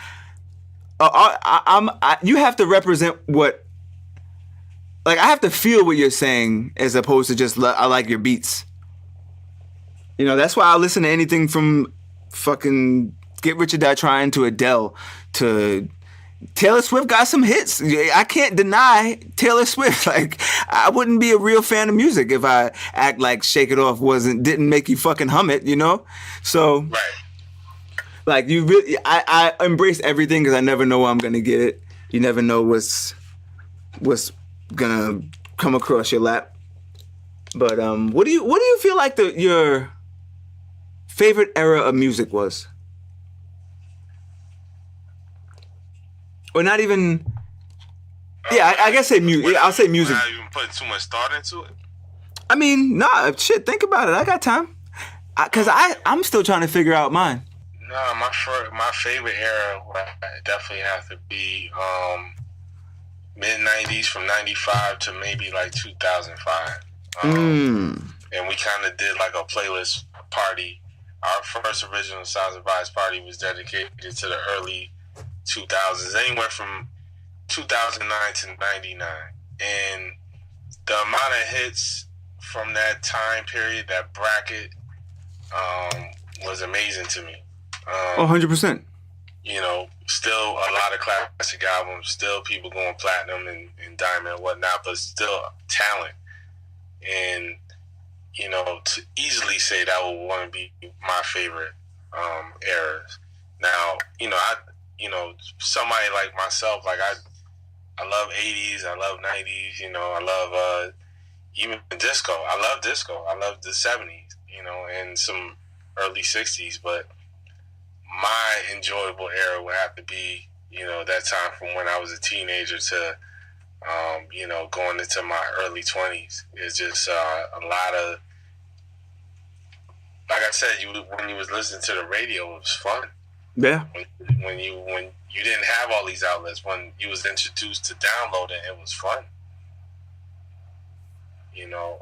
you have to represent what. Like, I have to feel what you're saying as opposed to just, I like your beats. That's why I listen to anything from fucking Get Rich or Die Trying to Adele to Taylor Swift got some hits. I can't deny Taylor Swift. Like, I wouldn't be a real fan of music if I act like Shake It Off didn't make you fucking hum it, So, right. Like, you really, I embrace everything because I never know where I'm going to get it. You never know what's gonna come across your lap. But what do you feel like your favorite era of music was? Or not even. Yeah, I guess say music. I'll say music. Not even putting too much thought into it. I mean, nah, shit. Think about it. I got time. Cause I'm still trying to figure out mine. No, my favorite era would definitely have to be mid-90s from 95 to maybe like 2005. And we kind of did like a playlist party. Our first original Sounds of Vibes party was dedicated to the early 2000s, anywhere from 2009 to 99. And the amount of hits from that time period, that bracket, was amazing to me. 100%. Still a lot of classic albums, still people going platinum and diamond and whatnot, but still talent. And you know, to easily say that would want to be my favorite eras. Now, you know, somebody like myself, like I love 80s, I love 90s, you know, I love even disco. I love disco. I love the 70s, you know, and some early 60s, but my enjoyable era would have to be, you know, that time from when I was a teenager to, you know, going into my early 20s. It's just a lot of, like I said, when you was listening to the radio, it was fun. Yeah. When you didn't have all these outlets, when you was introduced to downloading, it was fun. You know,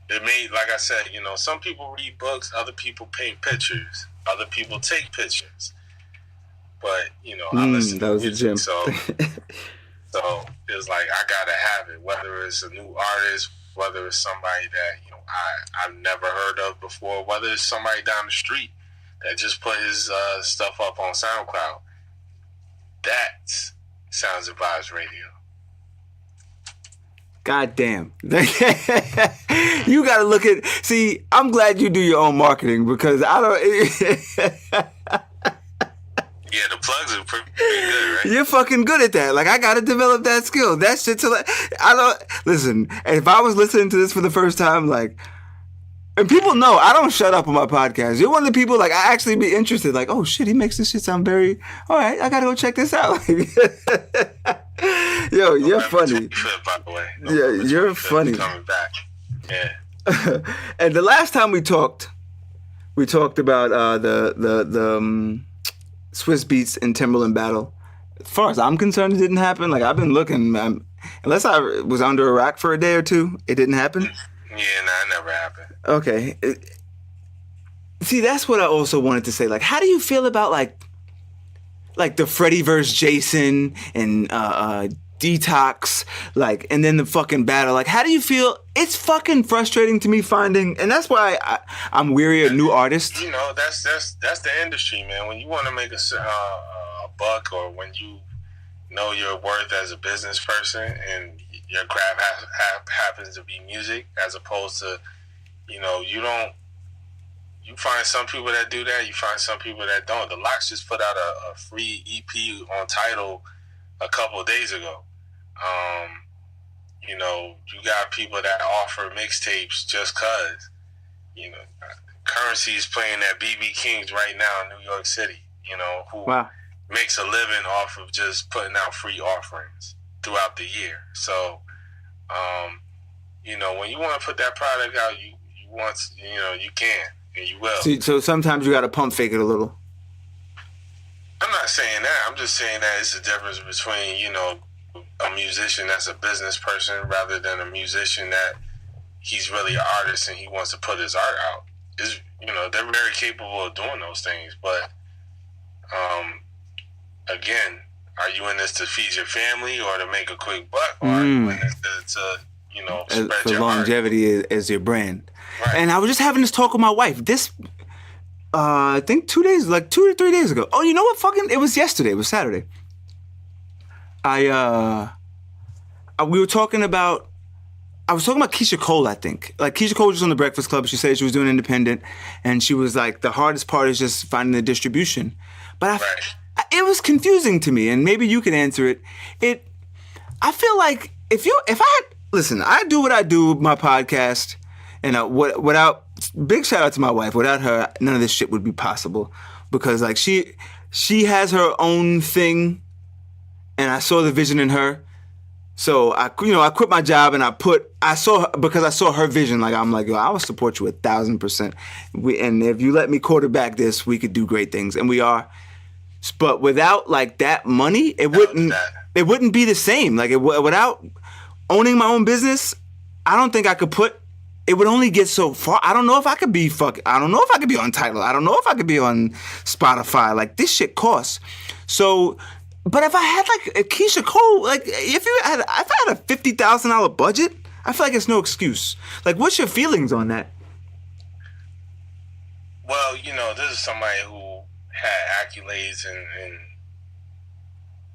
it made, like I said, you know, some people read books, other people paint pictures, other people take pictures. But, you know, I listen to music, so it was like, I gotta have it, whether it's a new artist, whether it's somebody that, you know, I've never heard of before, whether it's somebody down the street that just put his stuff up on SoundCloud. That's Sounds and Vibes Radio. God damn. You got to look at... See, I'm glad you do your own marketing because I don't... Yeah, the plugs are pretty good, right? You're fucking good at that. Like, I got to develop that skill. That shit to like... I don't... Listen, if I was listening to this for the first time, like... And people know I don't shut up on my podcast. You're one of the people, like, I actually be interested. Like, oh, shit, he makes this shit sound very... All right, I got to go check this out. Yo, you're funny. By the way. Yeah, you're funny. Coming back. Yeah. And the last time we talked about the Swiss Beats and Timberland battle. As far as I'm concerned, it didn't happen. Like, I've been looking, unless I was under a rock for a day or two, it didn't happen. Yeah, it never happened. Okay. See, that's what I also wanted to say. Like, how do you feel about like the Freddie versus Jason and Detox, like, and then the fucking battle? Like, how do you feel? It's fucking frustrating to me finding, and that's why I'm weary of new artists. You know, that's the industry, man. When you want to make a buck, or when you know your worth as a business person, and your craft happens to be music, as opposed to, you know, you find some people that do that, you find some people that don't. The Lox just put out a free EP on Tidal a couple of days ago. You know, you got people that offer mixtapes just cause. You know, Currency is playing at BB King's right now in New York City, you know, who makes a living off of just putting out free offerings throughout the year. So, you know, when you want to put that product out, you want, you know, you can and you will. So sometimes you got to pump fake it a little. I'm not saying that. I'm just saying that it's a difference between, you know, a musician that's a business person rather than a musician that he's really an artist and he wants to put his art out. Is, you know, they're very capable of doing those things, but again, are you in this to feed your family or to make a quick buck, or are you in this to you know, spread for your longevity as your brand? Right. And I was just having this talk with my wife. This, I think 2 to 3 days ago. Oh, you know what? It was yesterday. It was Saturday. We were talking about. I was talking about Keisha Cole, I think. Like, Keisha Cole was on the Breakfast Club. She said she was doing independent, and she was like, the hardest part is just finding the distribution. But it was confusing to me, and maybe you can answer it. I feel like listen, I do what I do with my podcast, and without, big shout out to my wife. Without her, none of this shit would be possible, because like she has her own thing, and I saw the vision in her. So I quit my job and because I saw her vision. Like, I'm like, yo, I will support you 1,000%. And if you let me quarterback this, we could do great things, and we are. But without like that money, it wouldn't be the same. Like, without owning my own business, I don't think I could it would only get so far. I don't know if I could be on Tidal. I don't know if I could be on Spotify. Like, this shit costs. So, but if I had like a Keisha Cole, like if I had a $50,000 budget, I feel like it's no excuse. Like, what's your feelings on that? Well, you know, this is somebody who had accolades and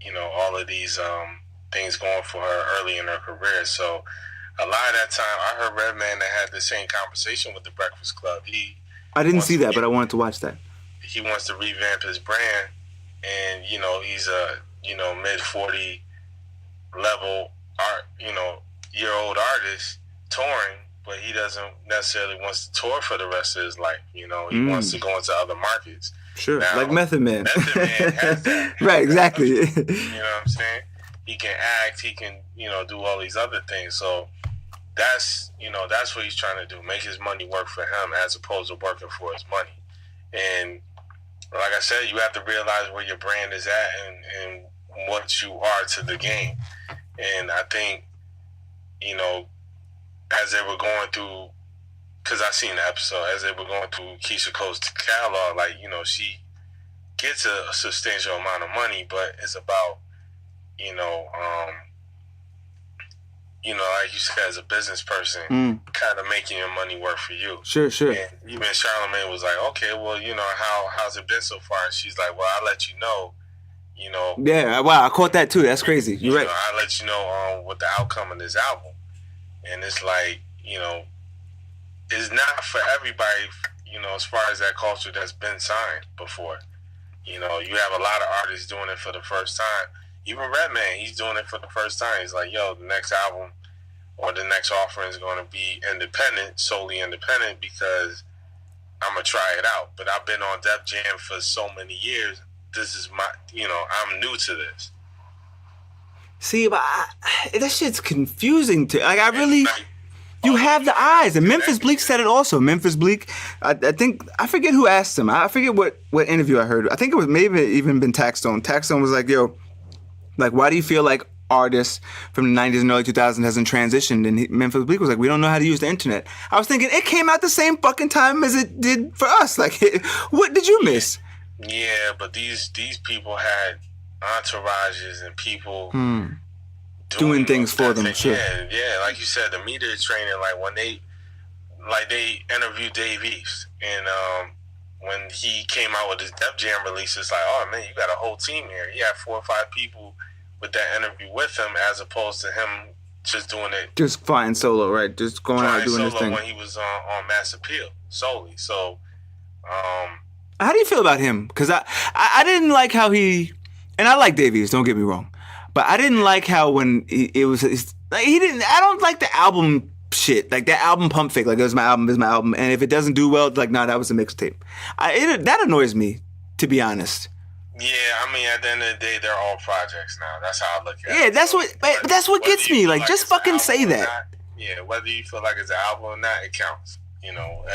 you know, all of these things going for her early in her career. So a lot of that time, I heard Redman that had the same conversation with the Breakfast Club. I didn't see that, but I wanted to watch that. He wants to revamp his brand, and he's a mid 40 level year old artist touring, but he doesn't necessarily wants to tour for the rest of his life. He wants to go into other markets. Sure, now, like Method Man. Method Man has that. Right, exactly. You know what I'm saying? He can act. He can do all these other things. So that's what he's trying to do: make his money work for him as opposed to working for his money. And like I said, you have to realize where your brand is at and what you are to the game. And I think, as they were going through, because I seen the episode, as they were going through Keisha Cole's catalog, she gets a substantial amount of money, but it's about, like you said, as a business person, kind of making your money work for you. Sure. And even Charlamagne was like, okay, well, how's it been so far? And she's like, well, I'll let you know. Yeah, wow, I caught that too. That's crazy. You're right. I'll let you know what the outcome of this album. And it's like, it's not for everybody, as far as that culture that's been signed before. You have a lot of artists doing it for the first time. Even Redman, he's doing it for the first time. He's like, yo, the next album or the next offering is going to be solely independent, because I'm going to try it out. But I've been on Def Jam for so many years. This is my, I'm new to this. See, but that shit's confusing to, like, I really, you have the eyes. And Memphis Bleak said it also. Memphis Bleak, I think, I forget who asked him. I forget what interview I heard. I think it was maybe even been Taxstone. Taxstone was like, yo, like, why do you feel like artists from the 90s and early 2000s hasn't transitioned? And Memphis Bleak was like, we don't know how to use the internet. I was thinking, it came out the same fucking time as it did for us. Like, what did you miss? Yeah, but these people had entourages and people doing things for them. Sure. Yeah, like you said, the media training. Like when they interviewed Dave East, and when he came out with his Def Jam release, it's like, oh man, you got a whole team here. He had 4 or 5 people with that interview with him, as opposed to him just doing it, just flying solo, right? Just going out doing his thing. When he was on Mass Appeal solely. So, how do you feel about him? Because I didn't like how he, and I like Dave East, don't get me wrong, but I didn't like how when it was like he didn't. I don't like the album shit, like that album pump fake. Like, it was my album, and if it doesn't do well, it's like, nah, that was a mixtape. That annoys me, to be honest. Yeah, I mean, at the end of the day, they're all projects now. That's how I look at it. Yeah, that's that's what gets me. Like, just fucking say that. Not, whether you feel like it's an album or not, it counts.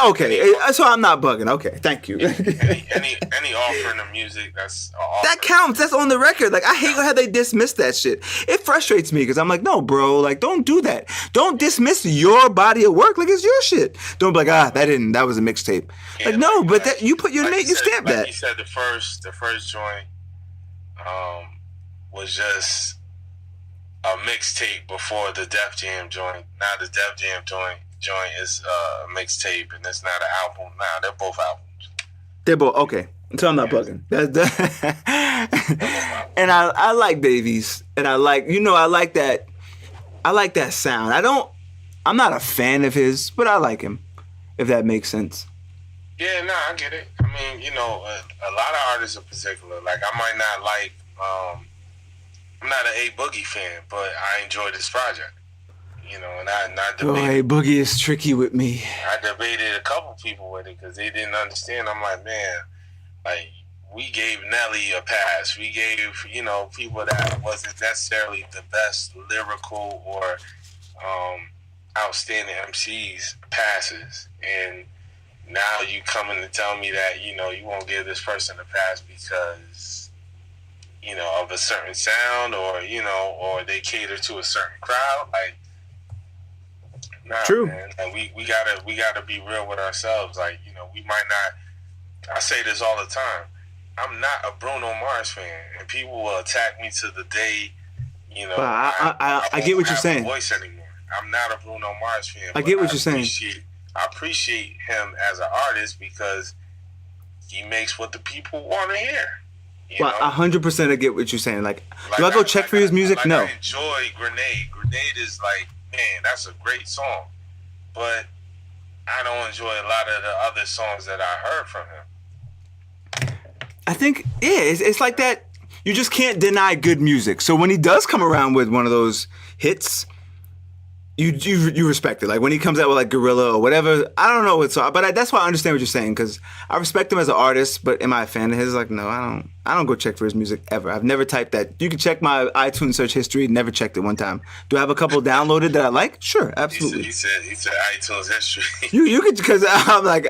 Okay, so I'm not bugging. Okay, thank you. any offering of music, that's that counts. That's on the record. Like, I hate how they dismiss that shit. It frustrates me because I'm like, no, bro, like, don't do that. Don't dismiss your body of work like it's your shit. Don't be like, that was a mixtape. Yeah, like, no, but that you put your name, you stamp that. Like you said, the first joint was just a mixtape before the Def Jam joint. Now the Def Jam joint is a mixtape, and it's not an album. Nah, they're both albums. They're both, okay. So I'm not bugging. And I like Davies, and I like that. I like that sound. I'm not a fan of his, but I like him, if that makes sense. Yeah, no, I get it. I mean, a lot of artists in particular, like, I might not like, I'm not an A Boogie fan, but I enjoy this project. And I debated. Hey, Boogie is tricky with me. I debated a couple people with it because they didn't understand. I'm like, man, like, we gave Nelly a pass. We gave, people that wasn't necessarily the best lyrical or outstanding MCs passes. And now you coming to tell me that, you won't give this person a pass because, of a certain sound or they cater to a certain crowd. Like, nah, true. Man. And we gotta be real with ourselves. Like, we might not. I say this all the time. I'm not a Bruno Mars fan, and people will attack me to the day. I get what you're saying. Voice anymore. I'm not a Bruno Mars fan. I get what you're saying. I appreciate him as an artist because he makes what the people want to hear. Well, 100% I get what you're saying. Like, do I go check for his music? No. I enjoy Grenade. Grenade is like man, that's a great song. But I don't enjoy a lot of the other songs that I heard from him. I think, yeah, it's like that. You just can't deny good music. So when he does come around with one of those hits, you respect it. Like when he comes out with like Gorilla or whatever, I don't know what's up, but that's why I understand what you're saying, because I respect him as an artist. But am I a fan of his? Like, no, I don't go check for his music ever. I've never typed that. You can check my iTunes search history. Never checked it one time. Do I have a couple downloaded that I like? Sure, absolutely. He said iTunes history. You could, because I'm like,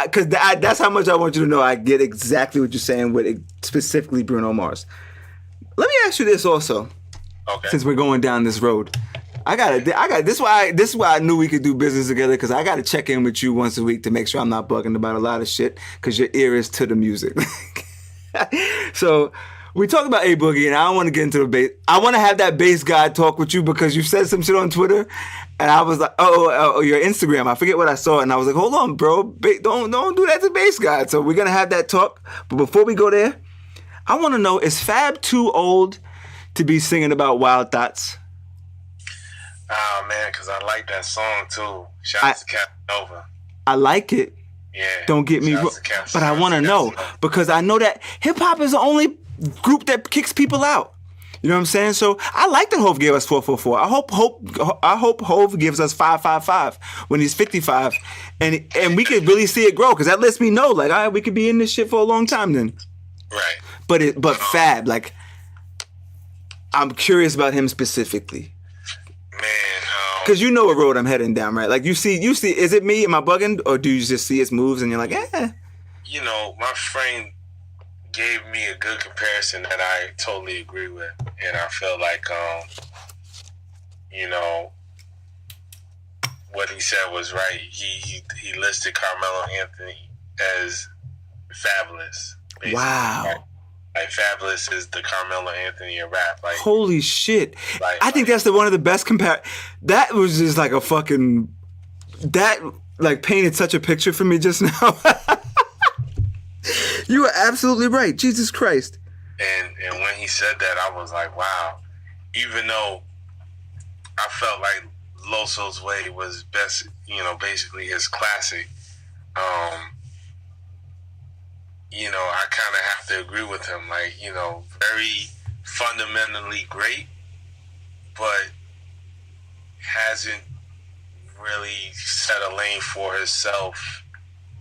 because that's how much I want you to know. I get exactly what you're saying with specifically Bruno Mars. Let me ask you this also. Okay. Since we're going down this road. I got this is why I knew we could do business together, because I got to check in with you once a week to make sure I'm not bugging about a lot of shit, because your ear is to the music. So we talked about A Boogie, and I don't want to get into the bass. I want to have that bass guy talk with you, because you said some shit on Twitter, and I was like, oh, your Instagram. I forget what I saw, and I was like, hold on, bro, don't do that to bass guy. So we're gonna have that talk. But before we go there, I want to know, is Fab too old to be singing about Wild Thoughts? Oh man, because I like that song too. Shout out to Casanova. I like it. Yeah. Don't get me wrong, but I want to know, because I know that hip hop is the only group that kicks people out. You know what I'm saying? So I like that Hov gave us 444. I hope Hov gives us 555 when he's 55, and we could really see it grow, because that lets me know, like, all right, we could be in this shit for a long time then. Right. But Fab, like, I'm curious about him specifically. Because you know what road I'm heading down, right? Like, you see, is it me? Am I bugging? Or do you just see his moves and you're like, eh? You know, my friend gave me a good comparison that I totally agree with. And I feel like, you know, what he said was right. He listed Carmelo Anthony as fabulous. Basically. Wow. Like, Fabulous is the Carmelo Anthony of rap. Like, holy shit. I think that's one of the best that was just like a fucking, that like painted such a picture for me just now. You are absolutely right. Jesus Christ. And when he said that, I was like, wow. Even though I felt like Loso's Way was best, you know, basically his classic, you know, I kind of have to agree with him. Like, you know, very fundamentally great, but hasn't really set a lane for himself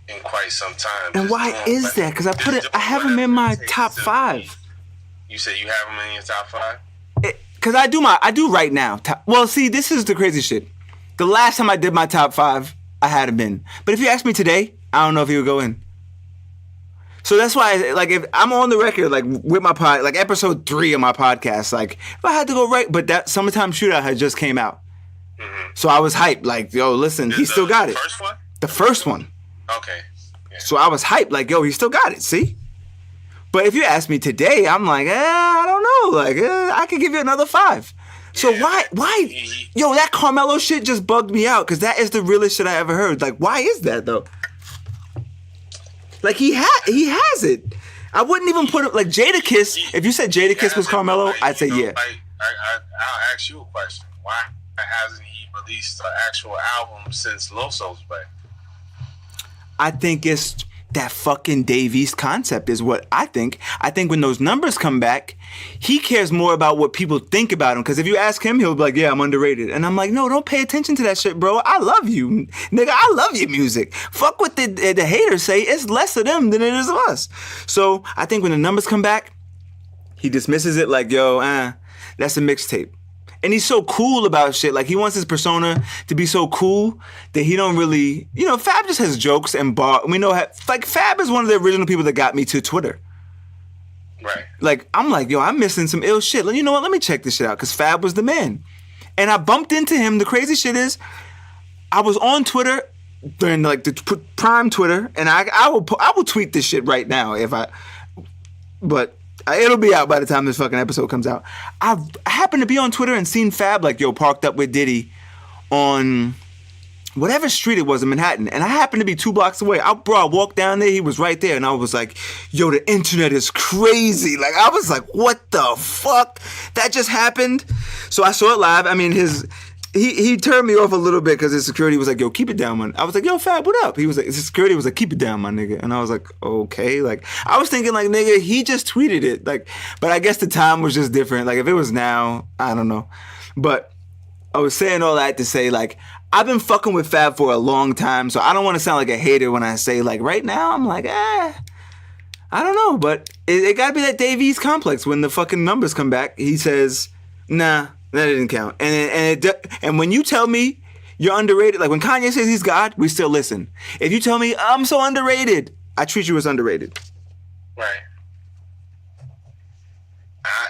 in quite some time. And why is that? Because I have him in my top 5. You said you have him in your top 5? Because I do right now. Well, see, this is the crazy shit. The last time I did my top 5, I had him in. But if you ask me today, I don't know if he would go in. So that's why, like, if I'm on the record, like, with my like, episode 3 of my podcast, like, if I had to go right, but that Summertime Shootout had just came out. Mm-hmm. So I was hyped, like, yo, listen, he still got it. The first one? The first one. Okay. Yeah. So I was hyped, like, yo, he still got it, see? But if you ask me today, I'm like, I don't know, like, I could give you another 5. So why, yo, that Carmelo shit just bugged me out, because that is the realest shit I ever heard. Like, why is that, though? Like, he has it. I wouldn't even put it, like, Jadakiss. If you said Jadakiss was Carmelo, I'd say yeah. Like, I'll ask you a question. Why hasn't he released an actual album since Loso's Way? I think it's that fucking Dave East concept is what I think. I think when those numbers come back, he cares more about what people think about him. Because if you ask him, he'll be like, yeah, I'm underrated. And I'm like, no, don't pay attention to that shit, bro. I love you. Nigga, I love your music. Fuck what the haters say. It's less of them than it is of us. So I think when the numbers come back, he dismisses it like, yo, that's a mixtape. And he's so cool about shit. Like, he wants his persona to be so cool that he don't really, you know, Fab just has jokes and we know, like, Fab is one of the original people that got me to Twitter. Right. Like, I'm like, yo, I'm missing some ill shit. You know what? Let me check this shit out, because Fab was the man. And I bumped into him. The crazy shit is, I was on Twitter during, like, the prime Twitter, and I will tweet this shit right now but it'll be out by the time this fucking episode comes out. I happened to be on Twitter and seen Fab, like, yo, parked up with Diddy on whatever street it was in Manhattan. And I happened to be 2 blocks away. I walked down there. He was right there. And I was like, yo, the internet is crazy. Like, I was like, what the fuck? That just happened? So I saw it live. I mean, he turned me off a little bit because his security was like, yo, keep it down, man. I was like, yo, Fab, what up? He was like, his security was like, keep it down, my nigga. And I was like, okay. Like, I was thinking like, nigga, he just tweeted it. Like, but I guess the time was just different. Like, if it was now, I don't know. But I was saying all that to say, like, I've been fucking with Fab for a long time, so I don't want to sound like a hater when I say, like, right now, I'm like, I don't know. But it gotta be that Dave East complex. When the fucking numbers come back, he says, nah, that didn't count. And when you tell me you're underrated, like when Kanye says he's God, we still listen. If you tell me I'm so underrated, I treat you as underrated. Right. I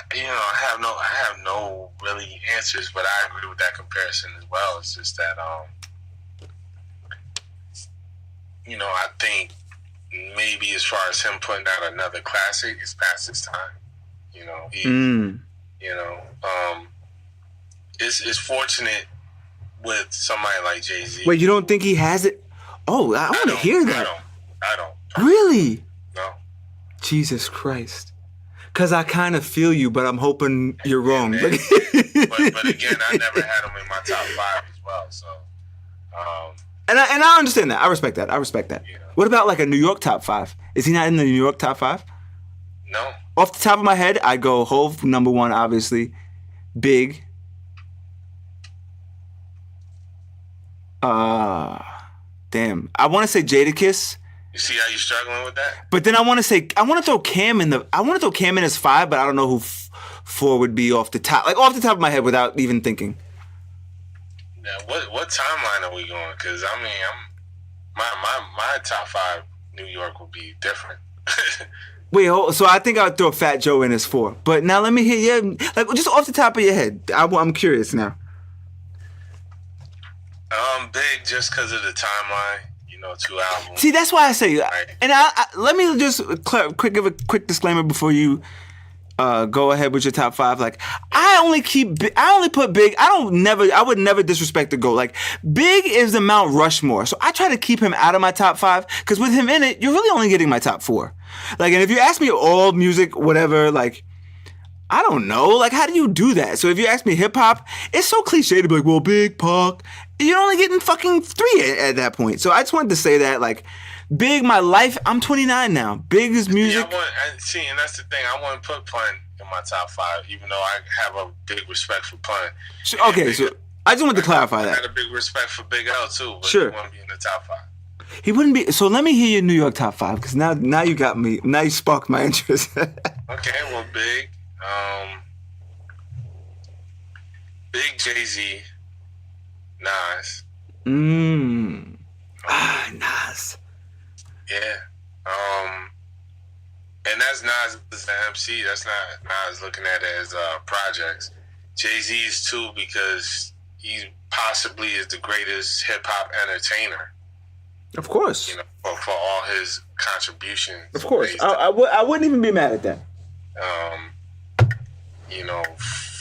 have no really answers, but I agree with that comparison as well. It's just that, I think maybe as far as him putting out another classic, it's past his time. It's fortunate with somebody like Jay-Z. Wait, you don't think he has it? Oh, I want to hear that. I don't. Really? No. Jesus Christ. Because I kind of feel you, but I'm hoping you're wrong. But again, I never had him in my top 5 as well. So, and I understand that. I respect that. What about like a New York top 5? Is he not in the New York top 5? No. Off the top of my head, I'd go Hov, number 1, obviously. Big. Damn. I want to say Jadakiss. You see how you're struggling with that? But then I want to throw Cam in as 5, but I don't know who 4 would be off the top. Like off the top of my head without even thinking. Now, what timeline are we going? Because I mean, my top 5 New York would be different. Wait, so I think I'd throw Fat Joe in as 4. But now let me hear you, like just off the top of your head. I'm curious now. Big just because of the timeline. 2 albums. See, that's why I say, right. And I let me just give a quick disclaimer before you go ahead with your top 5. Like, I only put Big. I would never disrespect the GOAT. Like, Big is the Mount Rushmore, so I try to keep him out of my top 5 because with him in it, you're really only getting my top 4. Like, and if you ask me all music, whatever, like, I don't know. Like, how do you do that? So if you ask me hip hop, it's so cliche to be like, well, Big, Pac. You're only getting fucking 3 at that point. So I just wanted to say that, like, Big, my life, I'm 29 now. Big is music. And that's the thing. I want to put Pun in my top 5, even though I have a big respect for Pun. Okay, so I just wanted to clarify that. I had a big respect for Big L, too, but sure. He wouldn't be in the top 5. He wouldn't be. So let me hear your New York top 5, because now you got me. Now you sparked my interest. Okay, well, Big. Big Jay-Z. Nas. Nas. Yeah. And that's Nas as the MC. That's not Nas looking at it as projects. Jay-Z is too, because he possibly is the greatest hip-hop entertainer. Of course. For all his contributions. Of course. I wouldn't even be mad at that.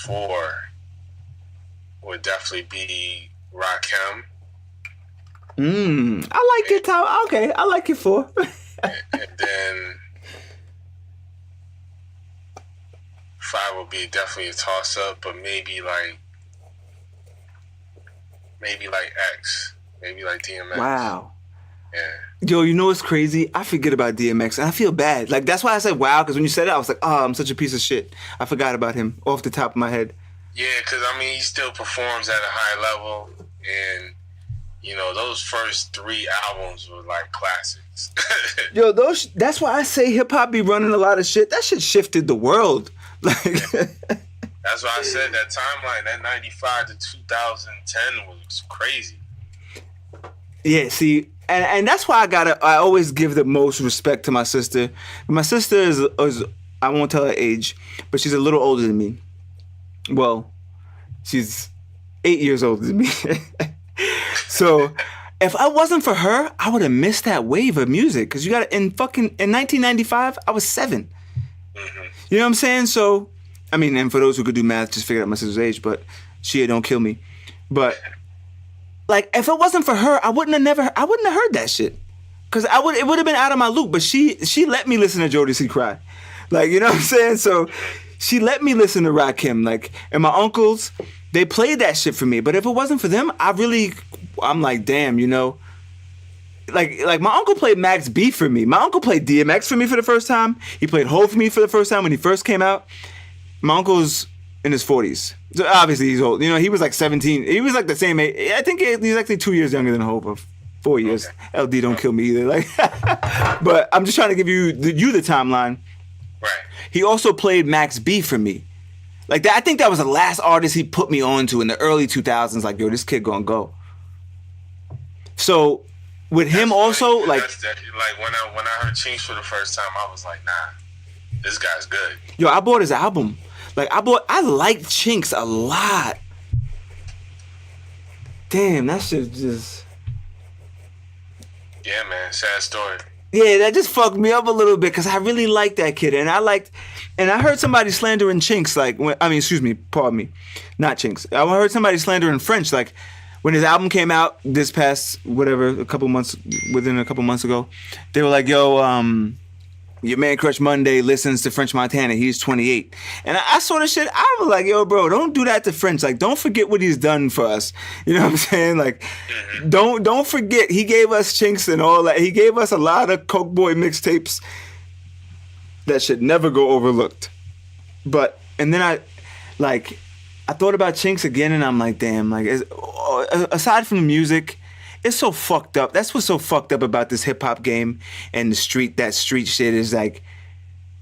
4 would definitely be Rakim. I like it, Tom. Okay, I like it 4. and then 5 would be definitely a toss-up, but maybe like X. Maybe like DMX. Wow. Yeah. Yo, you know what's crazy? I forget about DMX, and I feel bad. Like, that's why I said wow, because when you said it, I was like, oh, I'm such a piece of shit. I forgot about him off the top of my head. Yeah, because, I mean, he still performs at a high level, and, those first 3 albums were, like, classics. Yo, that's why I say hip-hop be running a lot of shit. That shit shifted the world. Like, that's why I said that timeline, that 95 to 2010 was crazy. Yeah, see, and that's why I always give the most respect to my sister. My sister is I won't tell her age, but she's a little older than me. Well, she's 8 years older than me. So if I wasn't for her, I would have missed that wave of music. Because you got in 1995, I was 7. Mm-hmm. You know what I'm saying? So, I mean, and for those who could do math, just figure out my sister's age. But don't kill me. But like, if it wasn't for her, I wouldn't have heard that shit. Because it would have been out of my loop. But she let me listen to Jodeci cry. Like, you know what I'm saying? So she let me listen to Rakim. Like, and my uncles, they played that shit for me. But if it wasn't for them, I'm like, damn, you know. Like my uncle played Max B for me. My uncle played DMX for me for the first time. He played Hov for me for the first time when he first came out. My uncle's in his 40s. So obviously he's old. You know, he was like 17. He was like the same age. I think he's actually 2 years younger than Hov, or 4 years. Okay. LD don't kill me either. Like, but I'm just trying to give you the timeline. Right. He also played Max B for me. Like that, I think that was the last artist he put me on to in the early 2000s. Like, yo, this kid gonna go. So with him also, like when I heard Chinks for the first time, I was like, nah, this guy's good. Yo, I bought his album. Like I liked Chinks a lot. Damn, that shit just. Yeah, man, sad story. Yeah, that just fucked me up a little bit because I really liked that kid, and I heard somebody slandering Chinks, like pardon me, not Chinks. I heard somebody slandering French, like when his album came out this past within a couple months ago, they were like, yo, your man Crush Monday listens to French Montana. He's 28. And I saw the shit. I was like, yo, bro, don't do that to French. Like, don't forget what he's done for us. You know what I'm saying? Like, don't forget. He gave us Chinks and all that. He gave us a lot of Coke Boy mixtapes that should never go overlooked. And then I thought about Chinks again, and I'm like, damn, like, aside from the music, it's so fucked up. That's what's so fucked up about this hip hop game and that street shit is like,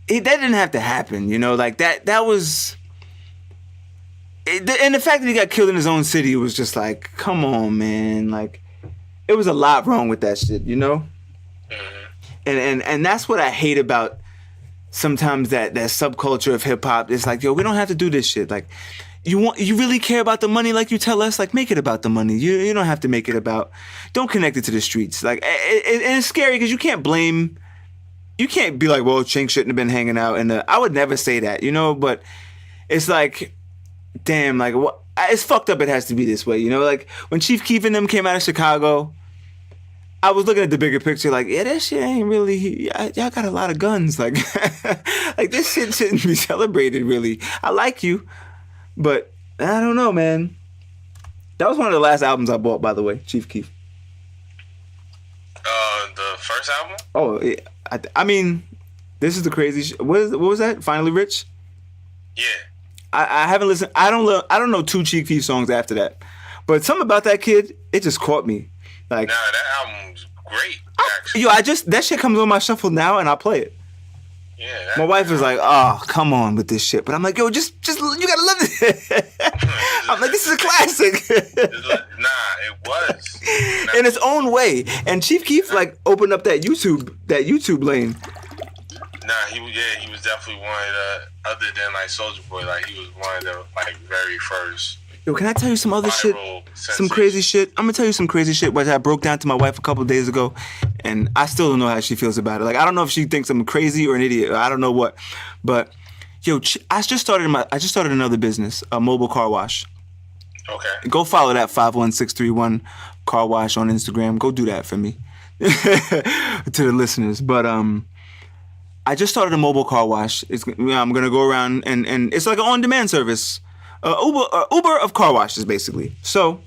that didn't have to happen, you know? Like that was, and the fact that he got killed in his own city was just like, come on, man. Like, it was a lot wrong with that shit, you know? And that's what I hate about sometimes that subculture of hip hop. It's like, yo, we don't have to do this shit. Like, you really care about the money like you tell us? Like, make it about the money. You don't have to make it about, don't connect it to the streets. Like, and it's scary because you can't be like, well, Chink shouldn't have been hanging out. And I would never say that, you know, but it's like, damn, like, what? It's fucked up it has to be this way, you know? Like, when Chief Keef and them came out of Chicago, I was looking at the bigger picture, like, yeah, that shit ain't really, y'all got a lot of guns. Like, like, this shit shouldn't be celebrated, really. I like you. But I don't know, man. That was one of the last albums I bought, by the way, Chief Keef. The first album? Oh, yeah. I mean, this is the crazy. What was that? Finally Rich? Yeah. I haven't listened. I don't know 2 Chief Keef songs after that. But something about that kid, it just caught me. Like, nah, that album's great. Actually. That shit comes on my shuffle now, and I play it. Yeah, my wife is like, oh, come on with this shit. But I'm like, yo, just you gotta love it. I'm like, this is a classic. Nah, it was. In its own way. And Chief Keef, like, opened up that YouTube lane. Nah, he was definitely one of the, other than, like, Soulja Boy, like, he was one of the, like, very first. Yo, can I tell you some other shit? Some crazy shit? I'm gonna tell you some crazy shit, which I broke down to my wife a couple of days ago, and I still don't know how she feels about it. Like, I don't know if she thinks I'm crazy or an idiot. I don't know what. But, yo, I just started another business, a mobile car wash. Okay. Go follow that 51631 car wash on Instagram. Go do that for me. To the listeners. But, I just started a mobile car wash. I'm gonna go around and it's like an on-demand service. Uber of car washes, basically. So,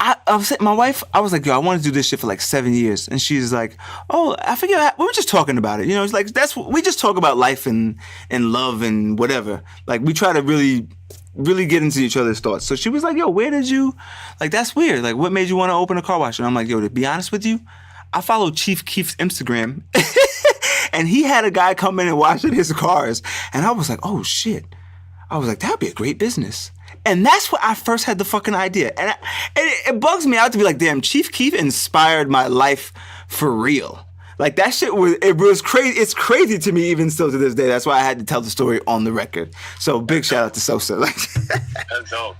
I was my wife. I was like, yo, I want to do this shit for like 7 years, and she's like, oh, I forget. We were just talking about it, you know. It's like we just talk about life and love and whatever. Like, we try to really, really get into each other's thoughts. So she was like, yo, where did you? Like, that's weird. Like, what made you want to open a car wash? And I'm like, yo, to be honest with you, I follow Chief Keef's Instagram, and he had a guy come in and wash his cars, and I was like, oh shit. I was like, that'd be a great business. And that's where I first had the fucking idea. And it bugs me out to be like, damn, Chief Keef inspired my life for real. Like, that shit was crazy. It's crazy to me even still to this day. That's why I had to tell the story on the record. So big shout out to Sosa. Like, that's dope.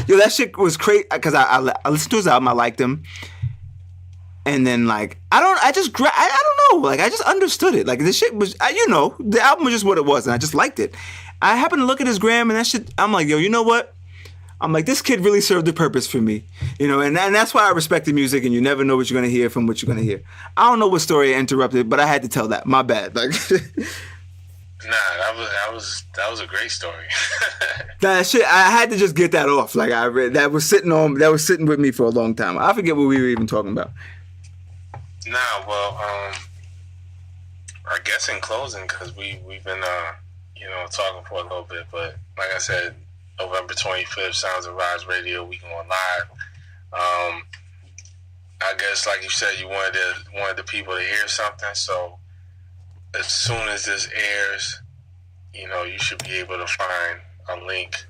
Yo, that shit was crazy because I listened to his album. I liked him. And then, like, I don't know. Like, I just understood it. Like, the shit was, the album was just what it was. And I just liked it. I happened to look at his gram and that shit, I'm like, yo, you know what? I'm like, this kid really served a purpose for me. You know, and that's why I respect the music, and you never know what you're going to hear from what you're going to hear. I don't know what story I interrupted, but I had to tell that. My bad. Like, Nah, that was a great story. That shit, I had to just get that off. Like I read that was sitting with me for a long time. I forget what we were even talking about. Nah, well, I guess in closing, because we've been talking for a little bit, but like I said, November 25th, Sounds of Vibes Radio, we going live. I guess, like you said, you wanted the people to hear something, so as soon as this airs, you should be able to find a link,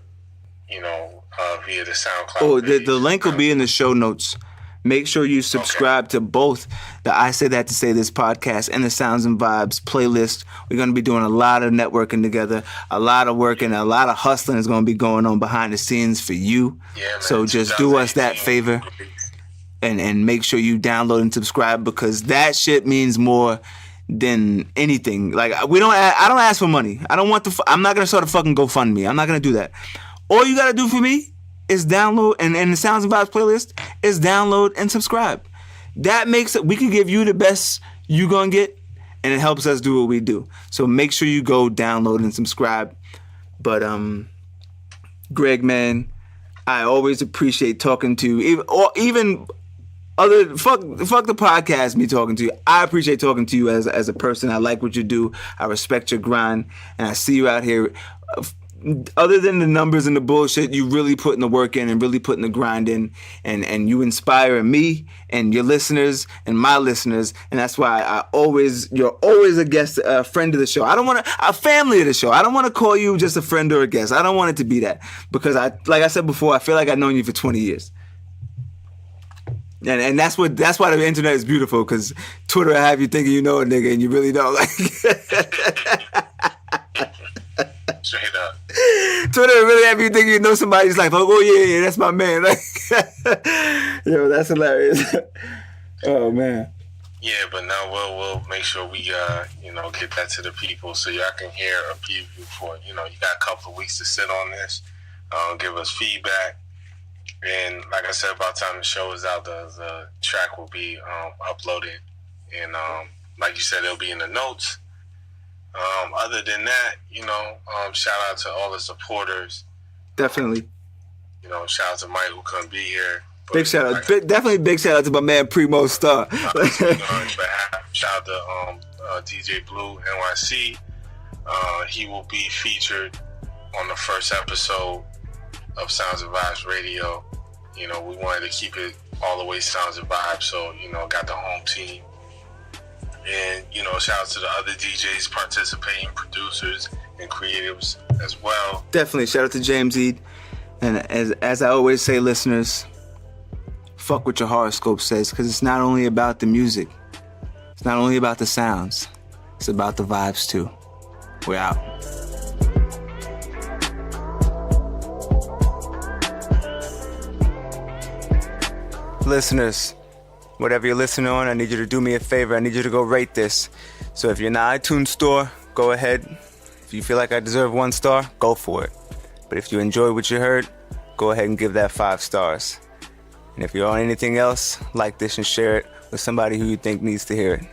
via the SoundCloud. Oh, the link will be in the show notes. Make sure you subscribe to both the I Say That to Say This podcast and the Sounds and Vibes playlist. We're going to be doing a lot of networking together, a lot of work, and a lot of hustling is going to be going on behind the scenes for you. Yeah, man, so just do us that favor and make sure you download and subscribe, because that shit means more than anything. Like I don't ask for money. I'm not going to start a fucking GoFundMe. I'm not going to do that. All you got to do for me is download, and the Sounds and Vibes playlist is download and subscribe. That makes it, we can give you the best you gonna get, and it helps us do what we do. So make sure you go download and subscribe. But Greg, man, I always appreciate talking to you. Even other fuck the podcast, me talking to you. I appreciate talking to you as a person. I like what you do. I respect your grind, and I see you out here. Other than the numbers and the bullshit, you really putting the work in and really putting the grind in, and you inspire me and your listeners and my listeners, and that's why you're always a guest, a friend of the show. A family of the show. I don't want to call you just a friend or a guest. I don't want it to be that, because like I said before, I feel like I've known you for 20 years. And that's why the internet is beautiful, because Twitter will have you thinking you know a nigga and you really don't. Like straight up. Twitter really have you thinking you know somebody's like, oh yeah, that's my man. Like, yo, that's hilarious. Oh man. Yeah, but now we'll make sure we get that to the people so y'all can hear a preview for it. You got a couple of weeks to sit on this, give us feedback, and like I said, by the time the show is out, the track will be uploaded, and like you said, it'll be in the notes. Other than that, shout out to all the supporters. Definitely. Shout out to Mike who couldn't be here. Big shout out. Definitely big shout out to my man Primo Star. Shout out to DJ Blue NYC. He will be featured on the first episode of Sounds of Vibes Radio. We wanted to keep it all the way Sounds of Vibes, so got the home team. And, shout out to the other DJs participating, producers and creatives as well. Definitely. Shout out to James Eid. And as I always say, listeners, fuck what your horoscope says, because it's not only about the music. It's not only about the sounds. It's about the vibes, too. We're out. Listeners, whatever you're listening on, I need you to do me a favor. I need you to go rate this. So if you're in the iTunes store, go ahead. If you feel like I deserve 1 star, go for it. But if you enjoyed what you heard, go ahead and give that 5 stars. And if you're on anything else, like this and share it with somebody who you think needs to hear it.